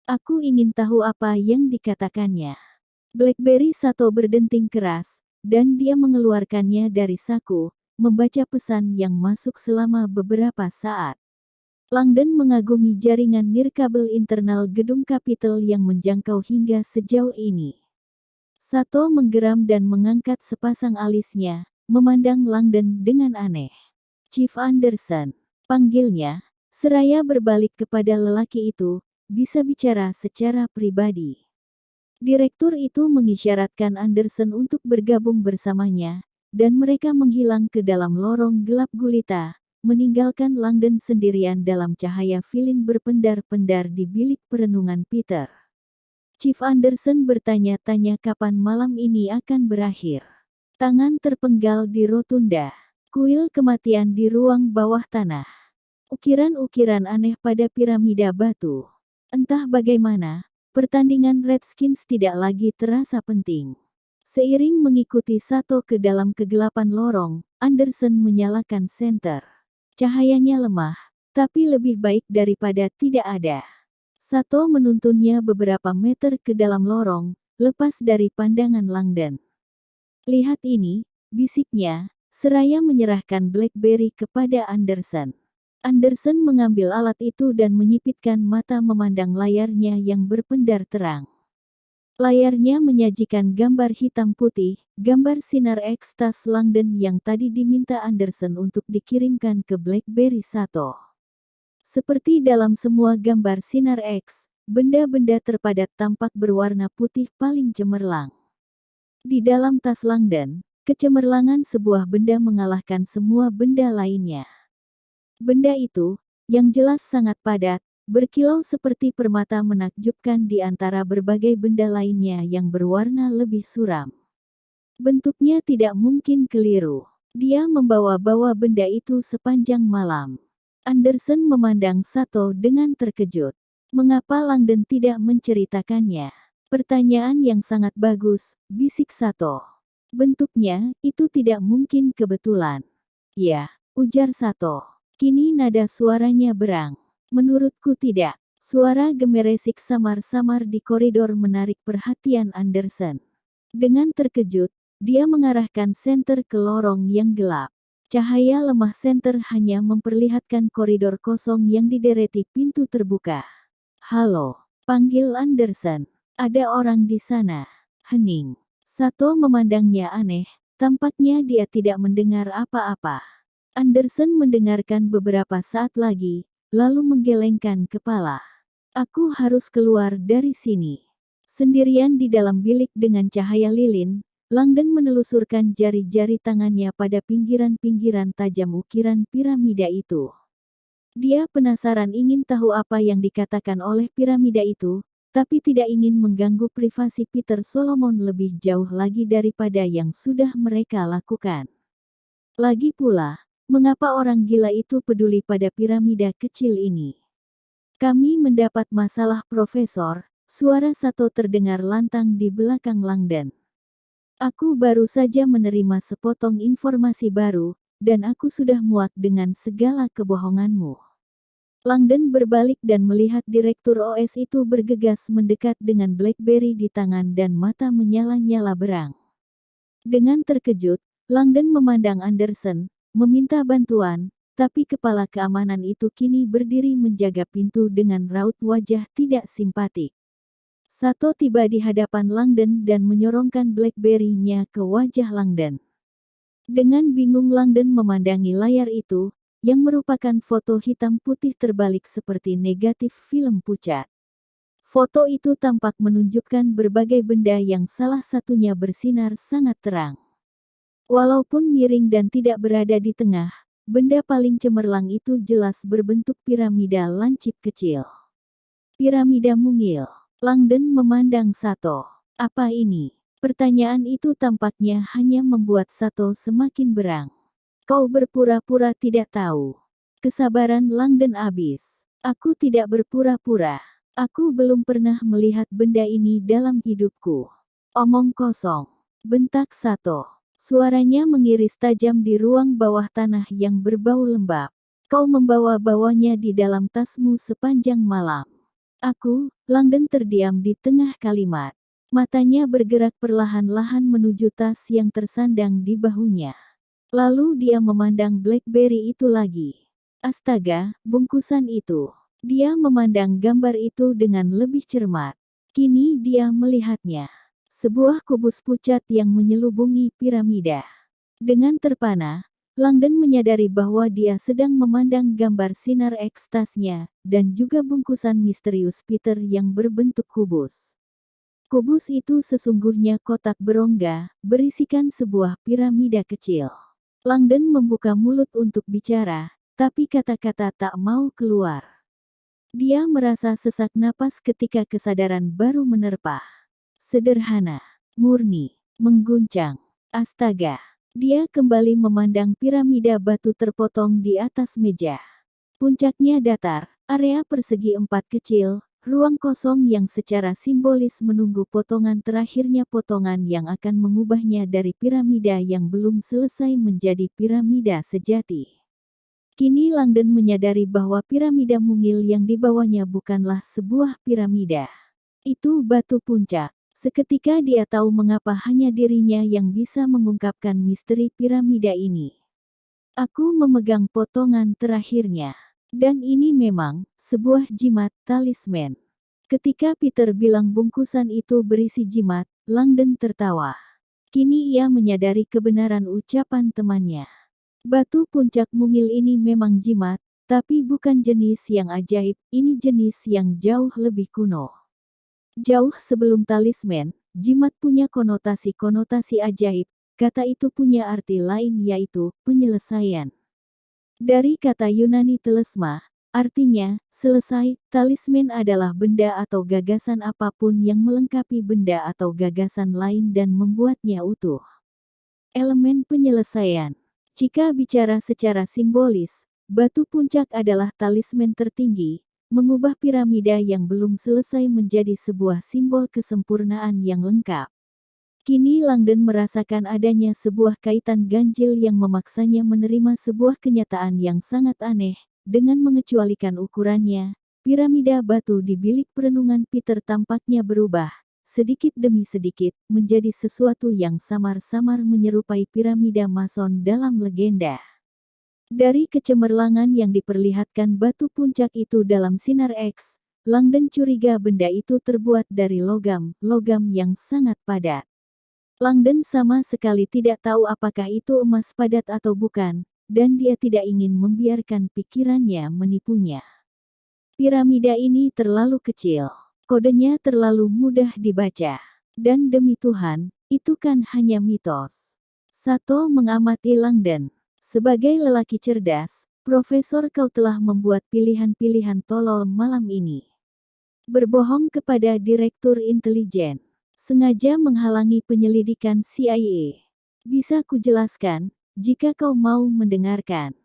Aku ingin tahu apa yang dikatakannya. BlackBerry Sato berdenting keras, dan dia mengeluarkannya dari saku, membaca pesan yang masuk selama beberapa saat. Langdon mengagumi jaringan nirkabel internal gedung Capitol yang menjangkau hingga sejauh ini. Sato menggeram dan mengangkat sepasang alisnya, memandang Langdon dengan aneh. Chief Anderson, panggilnya, seraya berbalik kepada lelaki itu, bisa bicara secara pribadi. Direktur itu mengisyaratkan Anderson untuk bergabung bersamanya, dan mereka menghilang ke dalam lorong gelap gulita, meninggalkan Langdon sendirian dalam cahaya filin berpendar-pendar di bilik perenungan Peter. Chief Anderson bertanya-tanya kapan malam ini akan berakhir. Tangan terpenggal di rotunda. Kuil kematian di ruang bawah tanah. Ukiran-ukiran aneh pada piramida batu. Entah bagaimana, pertandingan Redskins tidak lagi terasa penting. Seiring mengikuti Sato ke dalam kegelapan lorong, Anderson menyalakan senter. Cahayanya lemah, tapi lebih baik daripada tidak ada. Sato menuntunnya beberapa meter ke dalam lorong, lepas dari pandangan Langdon. Lihat ini, bisiknya, seraya menyerahkan BlackBerry kepada Anderson. Anderson mengambil alat itu dan menyipitkan mata memandang layarnya yang berpendar terang. Layarnya menyajikan gambar hitam putih, gambar sinar ekstas Langdon yang tadi diminta Anderson untuk dikirimkan ke BlackBerry Sato. Seperti dalam semua gambar sinar X, benda-benda terpadat tampak berwarna putih paling cemerlang. Di dalam tas Langdon, kecemerlangan sebuah benda mengalahkan semua benda lainnya. Benda itu, yang jelas sangat padat, berkilau seperti permata menakjubkan di antara berbagai benda lainnya yang berwarna lebih suram. Bentuknya tidak mungkin keliru. Dia membawa-bawa benda itu sepanjang malam. Anderson memandang Sato dengan terkejut. Mengapa Langdon tidak menceritakannya? Pertanyaan yang sangat bagus, bisik Sato. Bentuknya, itu tidak mungkin kebetulan. Ya, ujar Sato. Kini nada suaranya berang. Menurutku tidak. Suara gemeresik samar-samar di koridor menarik perhatian Anderson. Dengan terkejut, dia mengarahkan senter ke lorong yang gelap. Cahaya lemah senter hanya memperlihatkan koridor kosong yang didereti pintu terbuka. Halo, panggil Anderson. Ada orang di sana. Hening. Sato memandangnya aneh, tampaknya dia tidak mendengar apa-apa. Anderson mendengarkan beberapa saat lagi, lalu menggelengkan kepala. Aku harus keluar dari sini. Sendirian di dalam bilik dengan cahaya lilin, Langdon menelusurkan jari-jari tangannya pada pinggiran-pinggiran tajam ukiran piramida itu. Dia penasaran ingin tahu apa yang dikatakan oleh piramida itu, tapi tidak ingin mengganggu privasi Peter Solomon lebih jauh lagi daripada yang sudah mereka lakukan. Lagi pula, mengapa orang gila itu peduli pada piramida kecil ini? Kami mendapat masalah, Profesor. Suara Sato terdengar lantang di belakang Langdon. Aku baru saja menerima sepotong informasi baru, dan aku sudah muak dengan segala kebohonganmu. Langdon berbalik dan melihat Direktur OS itu bergegas mendekat dengan BlackBerry di tangan dan mata menyala-nyala berang. Dengan terkejut, Langdon memandang Anderson, meminta bantuan, tapi kepala keamanan itu kini berdiri menjaga pintu dengan raut wajah tidak simpatik. Sato tiba di hadapan Langdon dan menyorongkan BlackBerry-nya ke wajah Langdon. Dengan bingung Langdon memandangi layar itu, yang merupakan foto hitam putih terbalik seperti negatif film pucat. Foto itu tampak menunjukkan berbagai benda yang salah satunya bersinar sangat terang. Walaupun miring dan tidak berada di tengah, benda paling cemerlang itu jelas berbentuk piramida lancip kecil. Piramida mungil. Langdon memandang Sato. Apa ini? Pertanyaan itu tampaknya hanya membuat Sato semakin berang. Kau berpura-pura tidak tahu. Kesabaran Langdon habis. Aku tidak berpura-pura. Aku belum pernah melihat benda ini dalam hidupku. Omong kosong. Bentak Sato. Suaranya mengiris tajam di ruang bawah tanah yang berbau lembab. Kau membawa-bawanya di dalam tasmu sepanjang malam. Aku, Langdon terdiam di tengah kalimat. Matanya bergerak perlahan-lahan menuju tas yang tersandang di bahunya. Lalu dia memandang BlackBerry itu lagi. Astaga, bungkusan itu. Dia memandang gambar itu dengan lebih cermat. Kini dia melihatnya. Sebuah kubus pucat yang menyelubungi piramida. Dengan terpana, Langdon menyadari bahwa dia sedang memandang gambar sinar ekstasnya, dan juga bungkusan misterius Peter yang berbentuk kubus. Kubus itu sesungguhnya kotak berongga, berisikan sebuah piramida kecil. Langdon membuka mulut untuk bicara, tapi kata-kata tak mau keluar. Dia merasa sesak napas ketika kesadaran baru menerpa. Sederhana, murni, mengguncang. Astaga. Dia kembali memandang piramida batu terpotong di atas meja. Puncaknya datar, area persegi empat kecil, ruang kosong yang secara simbolis menunggu potongan terakhirnya potongan yang akan mengubahnya dari piramida yang belum selesai menjadi piramida sejati. Kini Langdon menyadari bahwa piramida mungil yang dibawanya bukanlah sebuah piramida. Itu batu puncak. Seketika dia tahu mengapa hanya dirinya yang bisa mengungkapkan misteri piramida ini. Aku memegang potongan terakhirnya. Dan ini memang sebuah jimat talisman. Ketika Peter bilang bungkusan itu berisi jimat, Langdon tertawa. Kini ia menyadari kebenaran ucapan temannya. Batu puncak mungil ini memang jimat, tapi bukan jenis yang ajaib, ini jenis yang jauh lebih kuno. Jauh sebelum talisman, jimat punya konotasi-konotasi ajaib, kata itu punya arti lain yaitu, penyelesaian. Dari kata Yunani telesma, artinya, selesai, talisman adalah benda atau gagasan apapun yang melengkapi benda atau gagasan lain dan membuatnya utuh. Elemen penyelesaian. Jika bicara secara simbolis, batu puncak adalah talisman tertinggi, mengubah piramida yang belum selesai menjadi sebuah simbol kesempurnaan yang lengkap. Kini Langdon merasakan adanya sebuah kaitan ganjil yang memaksanya menerima sebuah kenyataan yang sangat aneh. Dengan mengecualikan ukurannya, piramida batu di bilik perenungan Peter tampaknya berubah, sedikit demi sedikit, menjadi sesuatu yang samar-samar menyerupai piramida Mason dalam legenda. Dari kecemerlangan yang diperlihatkan batu puncak itu dalam sinar X, Langdon curiga benda itu terbuat dari logam yang sangat padat. Langdon sama sekali tidak tahu apakah itu emas padat atau bukan, dan dia tidak ingin membiarkan pikirannya menipunya. Piramida ini terlalu kecil. Kodenya terlalu mudah dibaca. Dan demi Tuhan, itu kan hanya mitos. Sato mengamati Langdon. Sebagai lelaki cerdas, Profesor, kau telah membuat pilihan-pilihan tolol malam ini. Berbohong kepada Direktur Intelijen. Sengaja menghalangi penyelidikan CIA. Bisa kujelaskan, jika kau mau mendengarkan.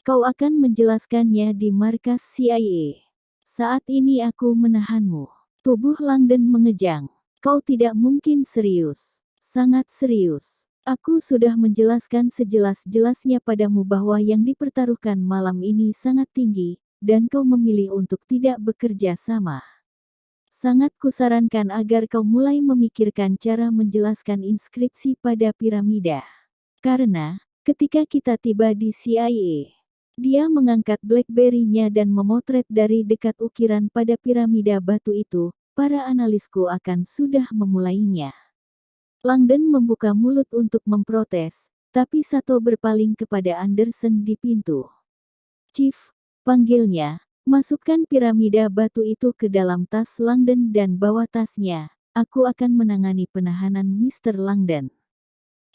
Kau akan menjelaskannya di markas CIA. Saat ini aku menahanmu. Tubuh Langdon mengejang. Kau tidak mungkin serius. Sangat serius. Aku sudah menjelaskan sejelas-jelasnya padamu bahwa yang dipertaruhkan malam ini sangat tinggi, dan kau memilih untuk tidak bekerja sama. Sangat kusarankan agar kau mulai memikirkan cara menjelaskan inskripsi pada piramida. Karena, ketika kita tiba di CIA, dia mengangkat BlackBerry-nya dan memotret dari dekat ukiran pada piramida batu itu. Para analisku akan sudah memulainya. Langdon membuka mulut untuk memprotes, tapi Sato berpaling kepada Anderson di pintu. Chief, panggilnya, masukkan piramida batu itu ke dalam tas Langdon dan bawa tasnya. Aku akan menangani penahanan Mr. Langdon.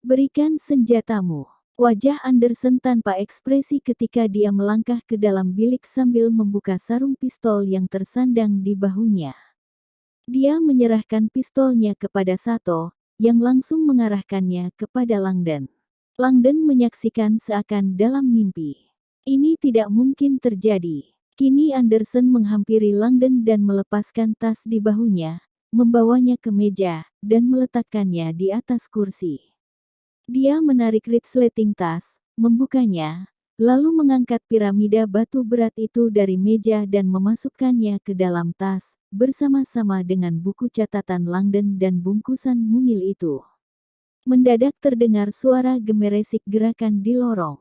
Berikan senjatamu. Wajah Anderson tanpa ekspresi ketika dia melangkah ke dalam bilik sambil membuka sarung pistol yang tersandang di bahunya. Dia menyerahkan pistolnya kepada Sato, yang langsung mengarahkannya kepada Langdon. Langdon menyaksikan seakan dalam mimpi. Ini tidak mungkin terjadi. Kini Anderson menghampiri Langdon dan melepaskan tas di bahunya, membawanya ke meja, dan meletakkannya di atas kursi. Dia menarik resleting tas, membukanya, lalu mengangkat piramida batu berat itu dari meja dan memasukkannya ke dalam tas, bersama-sama dengan buku catatan Langdon dan bungkusan mungil itu. Mendadak terdengar suara gemeresik gerakan di lorong.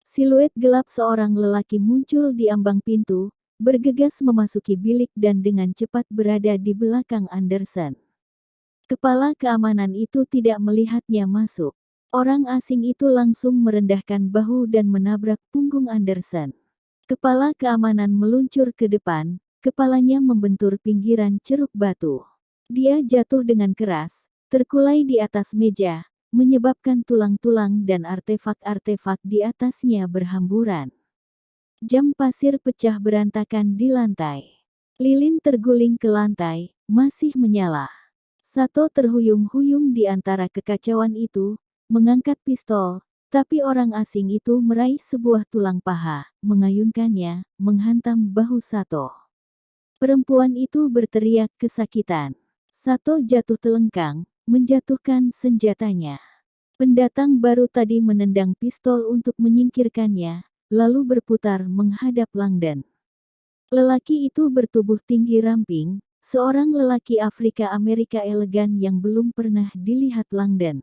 Siluet gelap seorang lelaki muncul di ambang pintu, bergegas memasuki bilik dan dengan cepat berada di belakang Anderson. Kepala keamanan itu tidak melihatnya masuk. Orang asing itu langsung merendahkan bahu dan menabrak punggung Anderson. Kepala keamanan meluncur ke depan, kepalanya membentur pinggiran ceruk batu. Dia jatuh dengan keras, terkulai di atas meja, menyebabkan tulang-tulang dan artefak-artefak di atasnya berhamburan. Jam pasir pecah berantakan di lantai. Lilin terguling ke lantai, masih menyala. Sato terhuyung-huyung di antara kekacauan itu, mengangkat pistol, tapi orang asing itu meraih sebuah tulang paha, mengayunkannya, menghantam bahu Sato. Perempuan itu berteriak kesakitan. Sato jatuh telengkang, menjatuhkan senjatanya. Pendatang baru tadi menendang pistol untuk menyingkirkannya, lalu berputar menghadap Langdon. Lelaki itu bertubuh tinggi ramping, seorang lelaki Afrika Amerika elegan yang belum pernah dilihat Langdon.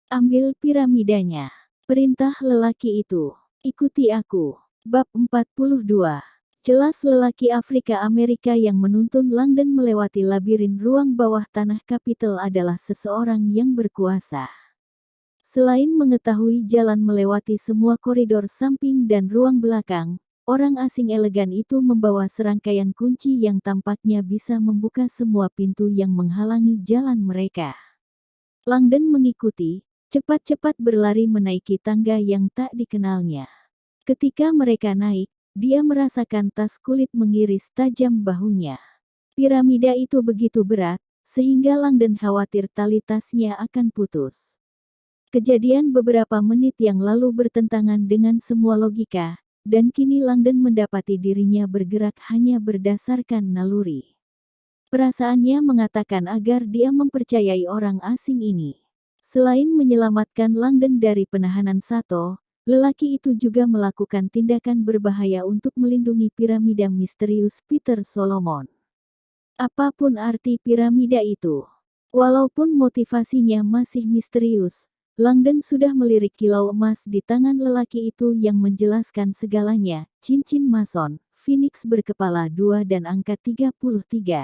Ambil piramidanya. Perintah lelaki itu. Ikuti aku. Bab 42. Jelas lelaki Afrika Amerika yang menuntun Langdon melewati labirin ruang bawah tanah Capitol adalah seseorang yang berkuasa. Selain mengetahui jalan melewati semua koridor samping dan ruang belakang, orang asing elegan itu membawa serangkaian kunci yang tampaknya bisa membuka semua pintu yang menghalangi jalan mereka. Langdon mengikuti, cepat-cepat berlari menaiki tangga yang tak dikenalnya. Ketika mereka naik, dia merasakan tas kulit mengiris tajam bahunya. Piramida itu begitu berat, sehingga Langdon khawatir tali tasnya akan putus. Kejadian beberapa menit yang lalu bertentangan dengan semua logika, dan kini Langdon mendapati dirinya bergerak hanya berdasarkan naluri. Perasaannya mengatakan agar dia mempercayai orang asing ini. Selain menyelamatkan Langdon dari penahanan Sato, lelaki itu juga melakukan tindakan berbahaya untuk melindungi piramida misterius Peter Solomon. Apapun arti piramida itu, walaupun motivasinya masih misterius, Langdon sudah melirik kilau emas di tangan lelaki itu yang menjelaskan segalanya, cincin mason, Phoenix berkepala 2 dan angka 33.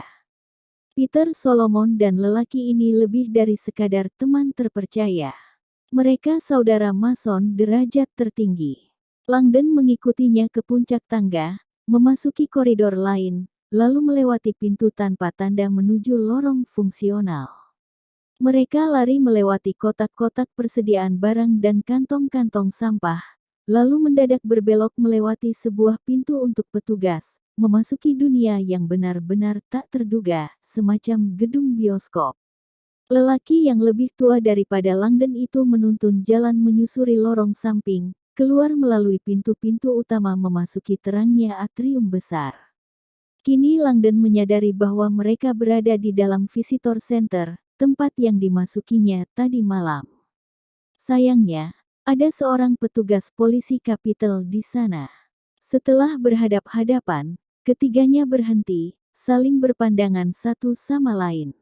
Peter Solomon dan lelaki ini lebih dari sekadar teman terpercaya. Mereka saudara mason derajat tertinggi. Langdon mengikutinya ke puncak tangga, memasuki koridor lain, lalu melewati pintu tanpa tanda menuju lorong fungsional. Mereka lari melewati kotak-kotak persediaan barang dan kantong-kantong sampah, lalu mendadak berbelok melewati sebuah pintu untuk petugas, memasuki dunia yang benar-benar tak terduga, semacam gedung bioskop. Lelaki yang lebih tua daripada Langdon itu menuntun jalan menyusuri lorong samping, keluar melalui pintu-pintu utama memasuki terangnya atrium besar. Kini Langdon menyadari bahwa mereka berada di dalam visitor center, tempat yang dimasukinya tadi malam. Sayangnya, ada seorang petugas polisi Capitol di sana. Setelah berhadap-hadapan, ketiganya berhenti, saling berpandangan satu sama lain.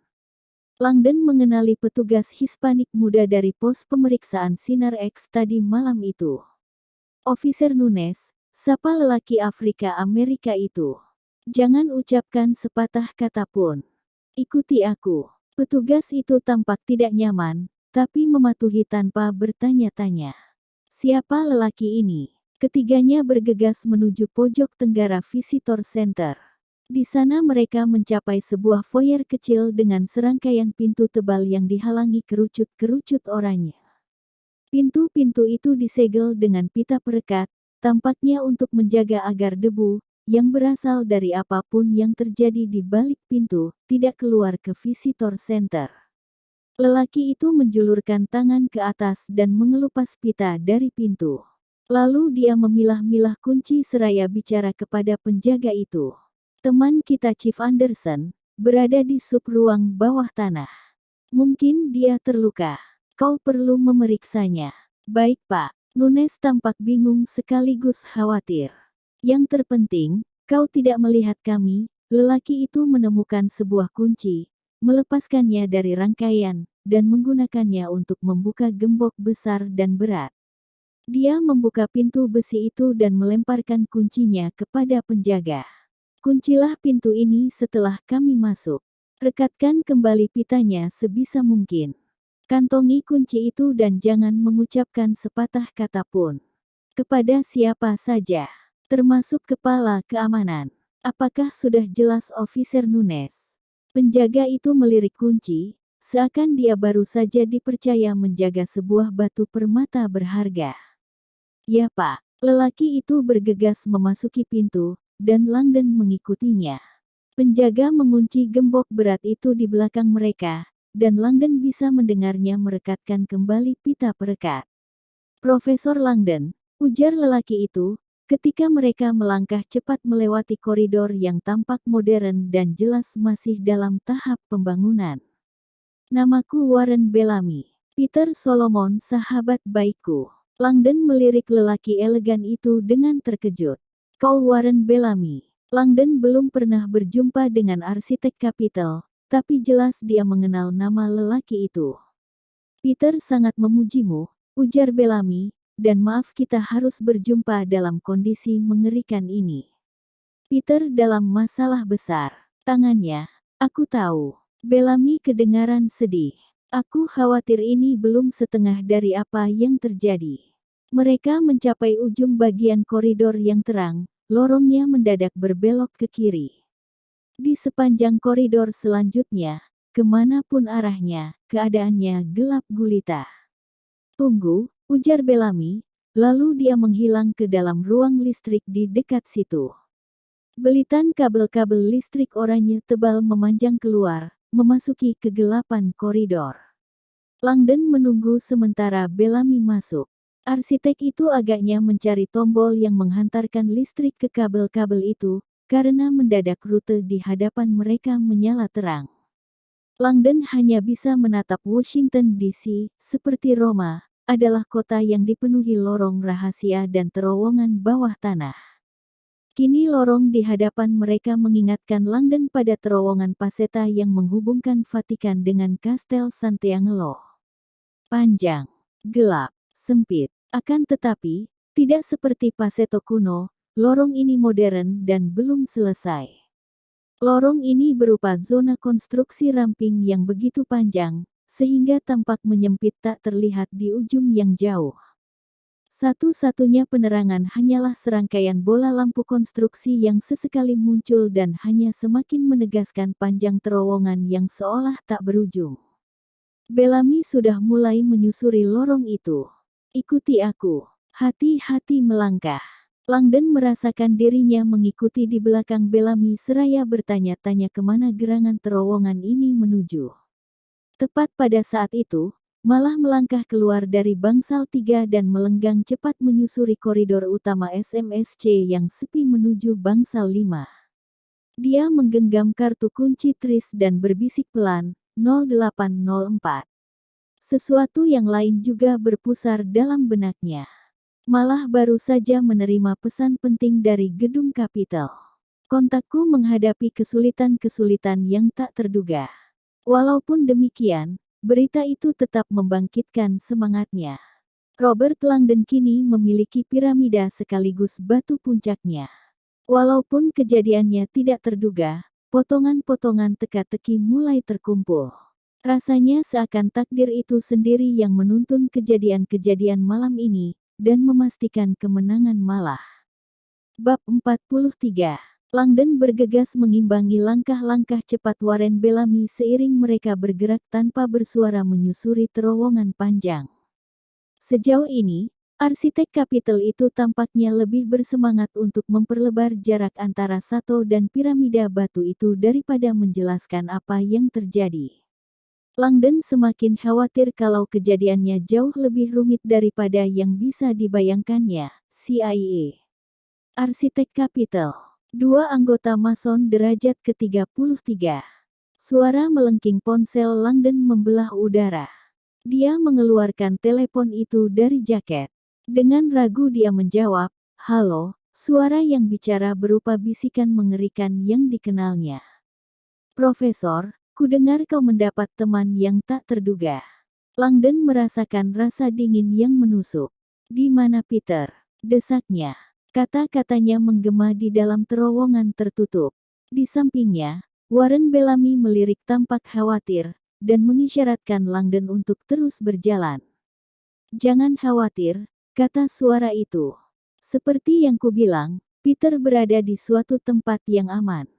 Langdon mengenali petugas Hispanik muda dari pos pemeriksaan Sinar X tadi malam itu. Officer Nunes, sapa lelaki Afrika Amerika itu. Jangan ucapkan sepatah kata pun. Ikuti aku. Petugas itu tampak tidak nyaman, tapi mematuhi tanpa bertanya-tanya. Siapa lelaki ini? Ketiganya bergegas menuju pojok tenggara visitor center. Di sana mereka mencapai sebuah foyer kecil dengan serangkaian pintu tebal yang dihalangi kerucut-kerucut oranye. Pintu-pintu itu disegel dengan pita perekat, tampaknya untuk menjaga agar debu, yang berasal dari apapun yang terjadi di balik pintu, tidak keluar ke visitor center. Lelaki itu menjulurkan tangan ke atas dan mengelupas pita dari pintu. Lalu dia memilah-milah kunci seraya bicara kepada penjaga itu. Teman kita Chief Anderson, berada di sub ruang bawah tanah. Mungkin dia terluka. Kau perlu memeriksanya. Baik Pak. Nunes tampak bingung sekaligus khawatir. Yang terpenting, kau tidak melihat kami. Lelaki itu menemukan sebuah kunci, melepaskannya dari rangkaian, dan menggunakannya untuk membuka gembok besar dan berat. Dia membuka pintu besi itu dan melemparkan kuncinya kepada penjaga. Kuncilah pintu ini setelah kami masuk. Rekatkan kembali pitanya sebisa mungkin. Kantongi kunci itu dan jangan mengucapkan sepatah kata pun. Kepada siapa saja. Termasuk kepala keamanan. Apakah sudah jelas Officer Nunes? Penjaga itu melirik kunci, seakan dia baru saja dipercaya menjaga sebuah batu permata berharga. Ya Pak, lelaki itu bergegas memasuki pintu, dan Langdon mengikutinya. Penjaga mengunci gembok berat itu di belakang mereka, dan Langdon bisa mendengarnya merekatkan kembali pita perekat. Profesor Langdon, ujar lelaki itu, ketika mereka melangkah cepat melewati koridor yang tampak modern dan jelas masih dalam tahap pembangunan. Namaku Warren Bellamy. Peter Solomon, sahabat baikku. Langdon melirik lelaki elegan itu dengan terkejut. Kau Warren Bellamy. Langdon belum pernah berjumpa dengan arsitek Capitol, tapi jelas dia mengenal nama lelaki itu. Peter sangat memujimu, ujar Bellamy. Dan maaf kita harus berjumpa dalam kondisi mengerikan ini. Peter dalam masalah besar. Tangannya, aku tahu. Bellamy kedengaran sedih. Aku khawatir ini belum setengah dari apa yang terjadi. Mereka mencapai ujung bagian koridor yang terang, lorongnya mendadak berbelok ke kiri. Di sepanjang koridor selanjutnya, kemanapun arahnya, keadaannya gelap gulita. Tunggu, ujar Bellamy, lalu dia menghilang ke dalam ruang listrik di dekat situ. Belitan kabel-kabel listrik oranye tebal memanjang keluar, memasuki kegelapan koridor. Langdon menunggu sementara Bellamy masuk. Arsitek itu agaknya mencari tombol yang menghantarkan listrik ke kabel-kabel itu, karena mendadak rute di hadapan mereka menyala terang. Langdon hanya bisa menatap Washington DC, seperti Roma, adalah kota yang dipenuhi lorong rahasia dan terowongan bawah tanah. Kini lorong di hadapan mereka mengingatkan Langdon pada terowongan Paseta yang menghubungkan Vatikan dengan Kastel Sant'Angelo. Panjang, gelap, sempit. Akan tetapi, tidak seperti Paseto kuno, lorong ini modern dan belum selesai. Lorong ini berupa zona konstruksi ramping yang begitu panjang, sehingga tampak menyempit tak terlihat di ujung yang jauh. Satu-satunya penerangan hanyalah serangkaian bola lampu konstruksi yang sesekali muncul dan hanya semakin menegaskan panjang terowongan yang seolah tak berujung. Bellamy sudah mulai menyusuri lorong itu. Ikuti aku. Hati-hati melangkah. Langdon merasakan dirinya mengikuti di belakang Bellamy seraya bertanya-tanya kemana gerangan terowongan ini menuju. Tepat pada saat itu, malah melangkah keluar dari bangsal 3 dan melenggang cepat menyusuri koridor utama SMSC yang sepi menuju bangsal 5. Dia menggenggam kartu kunci Tris dan berbisik pelan, 0804. Sesuatu yang lain juga berpusar dalam benaknya. Malah baru saja menerima pesan penting dari gedung Capitol. Kontakku menghadapi kesulitan-kesulitan yang tak terduga. Walaupun demikian, berita itu tetap membangkitkan semangatnya. Robert Langdon kini memiliki piramida sekaligus batu puncaknya. Walaupun kejadiannya tidak terduga, potongan-potongan teka-teki mulai terkumpul. Rasanya seakan takdir itu sendiri yang menuntun kejadian-kejadian malam ini, dan memastikan kemenangan malah. Bab 43. Langdon bergegas mengimbangi langkah-langkah cepat Warren Bellamy seiring mereka bergerak tanpa bersuara menyusuri terowongan panjang. Sejauh ini, arsitek Capitol itu tampaknya lebih bersemangat untuk memperlebar jarak antara Sato dan piramida batu itu daripada menjelaskan apa yang terjadi. Langdon semakin khawatir kalau kejadiannya jauh lebih rumit daripada yang bisa dibayangkannya. CIA. Arsitek Capitol. 2 anggota Mason derajat ke-33. Suara melengking ponsel Langdon membelah udara. Dia mengeluarkan telepon itu dari jaket. Dengan ragu dia menjawab, "Halo," suara yang bicara berupa bisikan mengerikan yang dikenalnya. "Profesor, kudengar kau mendapat teman yang tak terduga." Langdon merasakan rasa dingin yang menusuk. "Di mana Peter?" desaknya. Kata-katanya menggema di dalam terowongan tertutup. Di sampingnya, Warren Bellamy melirik tampak khawatir, dan mengisyaratkan Langdon untuk terus berjalan. "Jangan khawatir," kata suara itu. "Seperti yang kubilang, Peter berada di suatu tempat yang aman."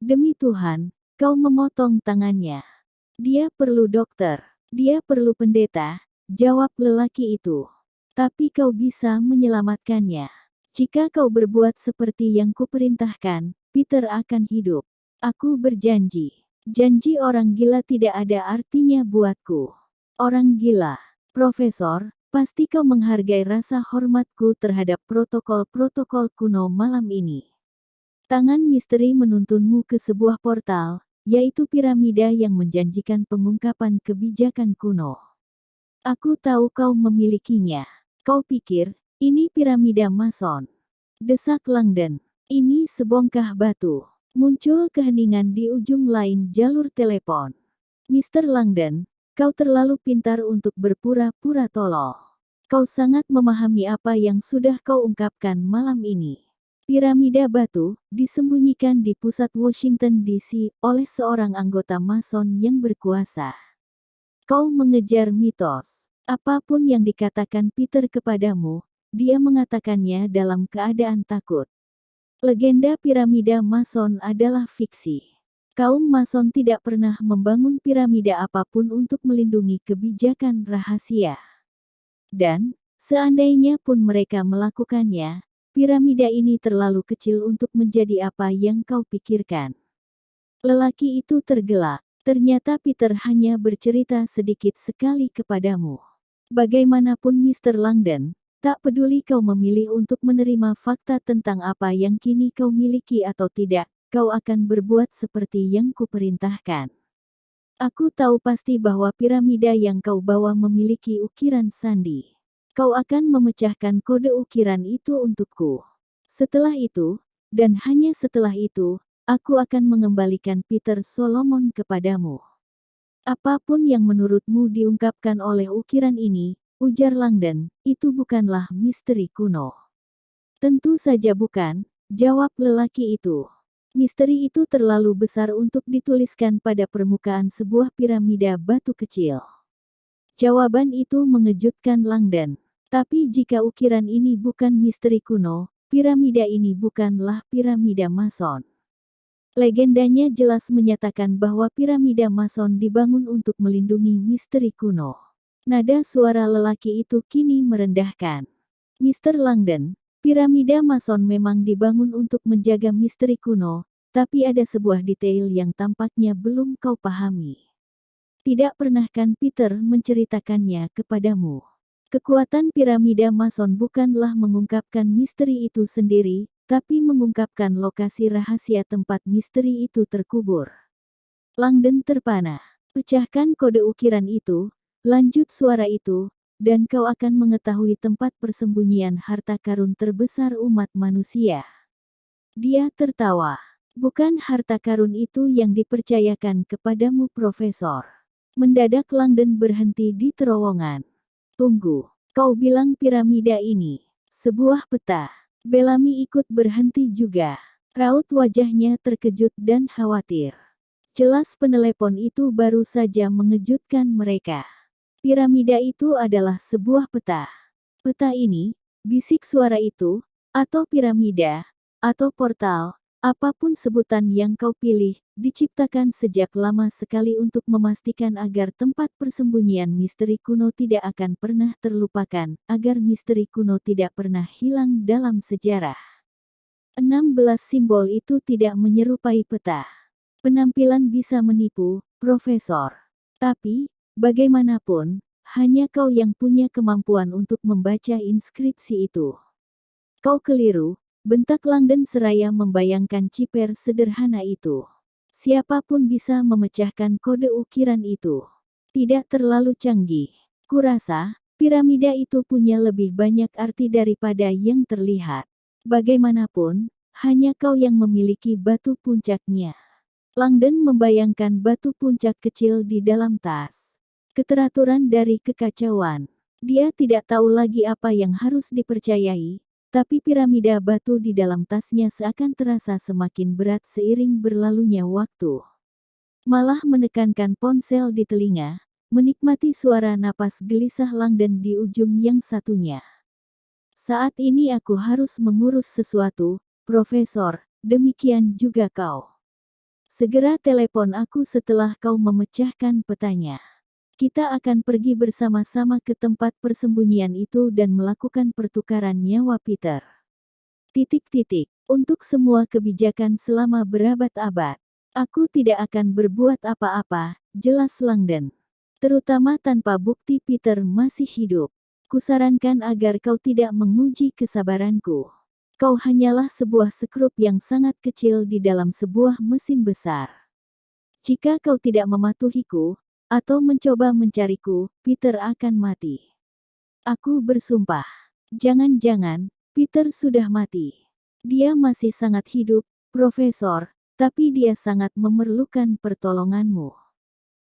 "Demi Tuhan," kau memotong tangannya. "Dia perlu dokter. Dia perlu pendeta," jawab lelaki itu. "Tapi kau bisa menyelamatkannya. Jika kau berbuat seperti yang kuperintahkan, Peter akan hidup. Aku berjanji." "Janji orang gila tidak ada artinya buatku." "Orang gila? Profesor, pasti kau menghargai rasa hormatku terhadap protokol-protokol kuno malam ini. Tangan misteri menuntunmu ke sebuah portal, yaitu piramida yang menjanjikan pengungkapan kebijakan kuno. Aku tahu kau memilikinya. Kau pikir, ini piramida Mason?" desak Langdon. "Ini sebongkah batu." Muncul keheningan di ujung lain jalur telepon. "Mr. Langdon, kau terlalu pintar untuk berpura-pura tolol. Kau sangat memahami apa yang sudah kau ungkapkan malam ini. Piramida batu, disembunyikan di pusat Washington DC, oleh seorang anggota Mason yang berkuasa. Kau mengejar mitos. Apapun yang dikatakan Peter kepadamu, dia mengatakannya dalam keadaan takut. Legenda piramida Mason adalah fiksi. Kaum Mason tidak pernah membangun piramida apapun untuk melindungi kebijakan rahasia. Dan, seandainya pun mereka melakukannya, piramida ini terlalu kecil untuk menjadi apa yang kau pikirkan." Lelaki itu tergelak. Ternyata Peter hanya bercerita sedikit sekali kepadamu. Bagaimanapun Mr. Langdon, tak peduli kau memilih untuk menerima fakta tentang apa yang kini kau miliki atau tidak, kau akan berbuat seperti yang kuperintahkan. Aku tahu pasti bahwa piramida yang kau bawa memiliki ukiran sandi. Kau akan memecahkan kode ukiran itu untukku. Setelah itu, dan hanya setelah itu, aku akan mengembalikan Peter Solomon kepadamu. Apapun yang menurutmu diungkapkan oleh ukiran ini, ujar Langdon, itu bukanlah misteri kuno. Tentu saja bukan, jawab lelaki itu. Misteri itu terlalu besar untuk dituliskan pada permukaan sebuah piramida batu kecil. Jawaban itu mengejutkan Langdon. Tapi jika ukiran ini bukan misteri kuno, piramida ini bukanlah piramida Mason. Legendanya jelas menyatakan bahwa piramida Mason dibangun untuk melindungi misteri kuno. Nada suara lelaki itu kini merendahkan. Mr. Langdon, piramida Mason memang dibangun untuk menjaga misteri kuno, tapi ada sebuah detail yang tampaknya belum kau pahami. Tidak pernahkan Peter menceritakannya kepadamu? Kekuatan piramida Mason bukanlah mengungkapkan misteri itu sendiri, tapi mengungkapkan lokasi rahasia tempat misteri itu terkubur. Langdon terpana. Pecahkan kode ukiran itu, lanjut suara itu, dan kau akan mengetahui tempat persembunyian harta karun terbesar umat manusia. Dia tertawa. Bukan harta karun itu yang dipercayakan kepadamu, Profesor. Mendadak Langdon berhenti di terowongan. Tunggu, kau bilang piramida ini sebuah peta. Bellamy ikut berhenti juga. Raut wajahnya terkejut dan khawatir. Jelas penelepon itu baru saja mengejutkan mereka. Piramida itu adalah sebuah peta. Peta ini, bisik suara itu, atau piramida, atau portal, apapun sebutan yang kau pilih, diciptakan sejak lama sekali untuk memastikan agar tempat persembunyian misteri kuno tidak akan pernah terlupakan, agar misteri kuno tidak pernah hilang dalam sejarah. 16 simbol itu tidak menyerupai peta. Penampilan bisa menipu, Profesor. Tapi, bagaimanapun, hanya kau yang punya kemampuan untuk membaca inskripsi itu. Kau keliru, bentak Langdon seraya membayangkan ciper sederhana itu. Siapapun bisa memecahkan kode ukiran itu. Tidak terlalu canggih. Kurasa, piramida itu punya lebih banyak arti daripada yang terlihat. Bagaimanapun, hanya kau yang memiliki batu puncaknya. Langdon membayangkan batu puncak kecil di dalam tas. Keteraturan dari kekacauan. Dia tidak tahu lagi apa yang harus dipercayai, tapi piramida batu di dalam tasnya seakan terasa semakin berat seiring berlalunya waktu. Malah menekankan ponsel di telinga, menikmati suara napas gelisah Langdon di ujung yang satunya. Saat ini aku harus mengurus sesuatu, Profesor, demikian juga kau. Segera telepon aku setelah kau memecahkan petanya. Kita akan pergi bersama-sama ke tempat persembunyian itu dan melakukan pertukaran nyawa Peter. Untuk semua kebijakan selama berabad-abad. Aku tidak akan berbuat apa-apa, jelas Langdon. Terutama tanpa bukti Peter masih hidup. Kusarankan agar kau tidak menguji kesabaranku. Kau hanyalah sebuah sekrup yang sangat kecil di dalam sebuah mesin besar. Jika kau tidak mematuhiku, atau mencoba mencariku, Peter akan mati. Aku bersumpah. Jangan-jangan, Peter sudah mati. Dia masih sangat hidup, Profesor, tapi dia sangat memerlukan pertolonganmu.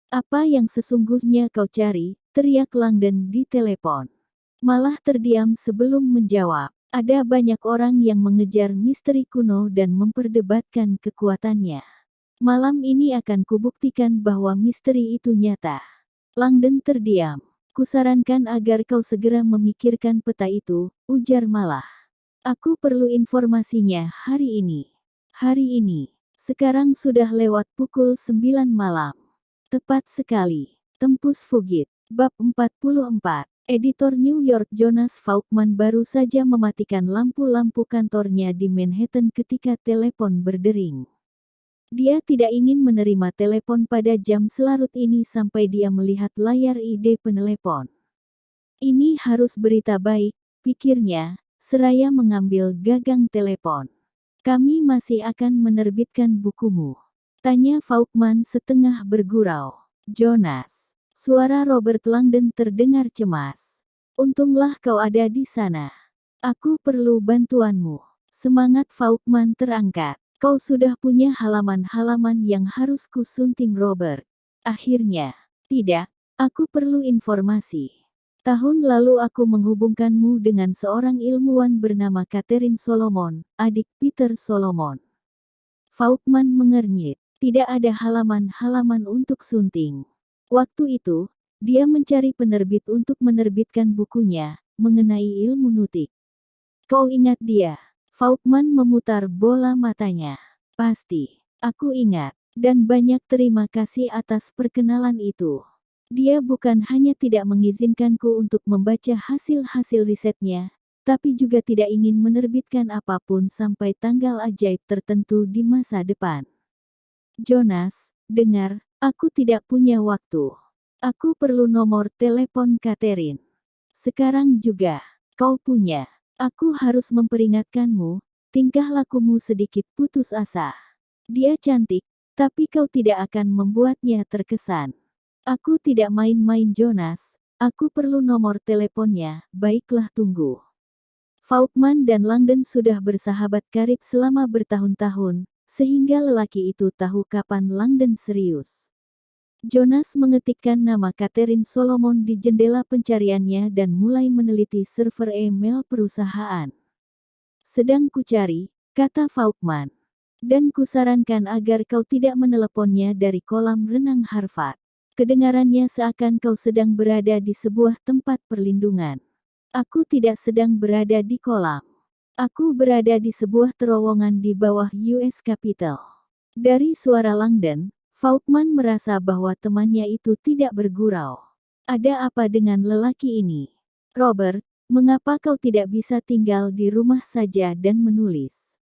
Apa yang sesungguhnya kau cari? Teriak Langdon di telepon. Malah terdiam sebelum menjawab. Ada banyak orang yang mengejar misteri kuno dan memperdebatkan kekuatannya. Malam ini akan kubuktikan bahwa misteri itu nyata. Langdon terdiam. Kusarankan agar kau segera memikirkan peta itu, ujar Malah. Aku perlu informasinya hari ini. Hari ini. Sekarang sudah lewat pukul 9 malam. Tepat sekali. Tempus Fugit. Bab 44. Editor New York Jonas Faulkman baru saja mematikan lampu-lampu kantornya di Manhattan ketika telepon berdering. Dia tidak ingin menerima telepon pada jam selarut ini sampai dia melihat layar ID penelepon. Ini harus berita baik, pikirnya, seraya mengambil gagang telepon. Kami masih akan menerbitkan bukumu, tanya Faulkman setengah bergurau. Jonas, suara Robert Langdon terdengar cemas. Untunglah kau ada di sana. Aku perlu bantuanmu. Semangat Faulkman terangkat. Kau sudah punya halaman-halaman yang harus kusunting Robert. Akhirnya, tidak, aku perlu informasi. Tahun lalu aku menghubungkanmu dengan seorang ilmuwan bernama Catherine Solomon, adik Peter Solomon. Faulkman mengernyit. Tidak ada halaman-halaman untuk sunting. Waktu itu, dia mencari penerbit untuk menerbitkan bukunya, mengenai ilmu nutik. Kau ingat dia? Faulkman memutar bola matanya. Pasti, aku ingat, dan banyak terima kasih atas perkenalan itu. Dia bukan hanya tidak mengizinkanku untuk membaca hasil-hasil risetnya, tapi juga tidak ingin menerbitkan apapun sampai tanggal ajaib tertentu di masa depan. Jonas, dengar, aku tidak punya waktu. Aku perlu nomor telepon Catherine. Sekarang juga, kau punya. Aku harus memperingatkanmu, tingkah lakumu sedikit putus asa. Dia cantik, tapi kau tidak akan membuatnya terkesan. Aku tidak main-main Jonas, aku perlu nomor teleponnya, baiklah tunggu. Faulkman dan Langdon sudah bersahabat karib selama bertahun-tahun, sehingga lelaki itu tahu kapan Langdon serius. Jonas mengetikkan nama Catherine Solomon di jendela pencariannya dan mulai meneliti server email perusahaan. Sedang kucari, kata Faulkman. Dan kusarankan agar kau tidak meneleponnya dari kolam renang Harvard. Kedengarannya seakan kau sedang berada di sebuah tempat perlindungan. Aku tidak sedang berada di kolam. Aku berada di sebuah terowongan di bawah US Capitol. Dari suara Langdon, Faulkman merasa bahwa temannya itu tidak bergurau. Ada apa dengan lelaki ini? Robert, mengapa kau tidak bisa tinggal di rumah saja dan menulis?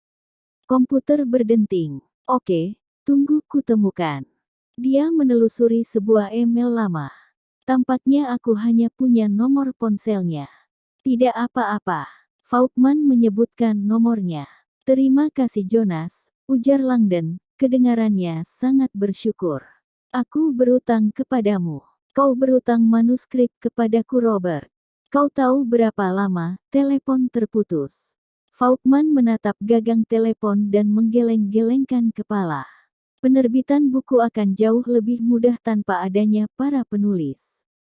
Komputer berdenting. Oke, tunggu kutemukan. Dia menelusuri sebuah email lama. Tampaknya aku hanya punya nomor ponselnya. Tidak apa-apa. Faulkman menyebutkan nomornya. Terima kasih Jonas, ujar Langdon. Kedengarannya sangat bersyukur. Aku berutang kepadamu. Kau berutang manuskrip kepadaku Robert. Kau tahu berapa lama telepon terputus? Faulkman menatap gagang telepon dan menggeleng-gelengkan kepala. Penerbitan buku akan jauh lebih mudah tanpa adanya para penulis.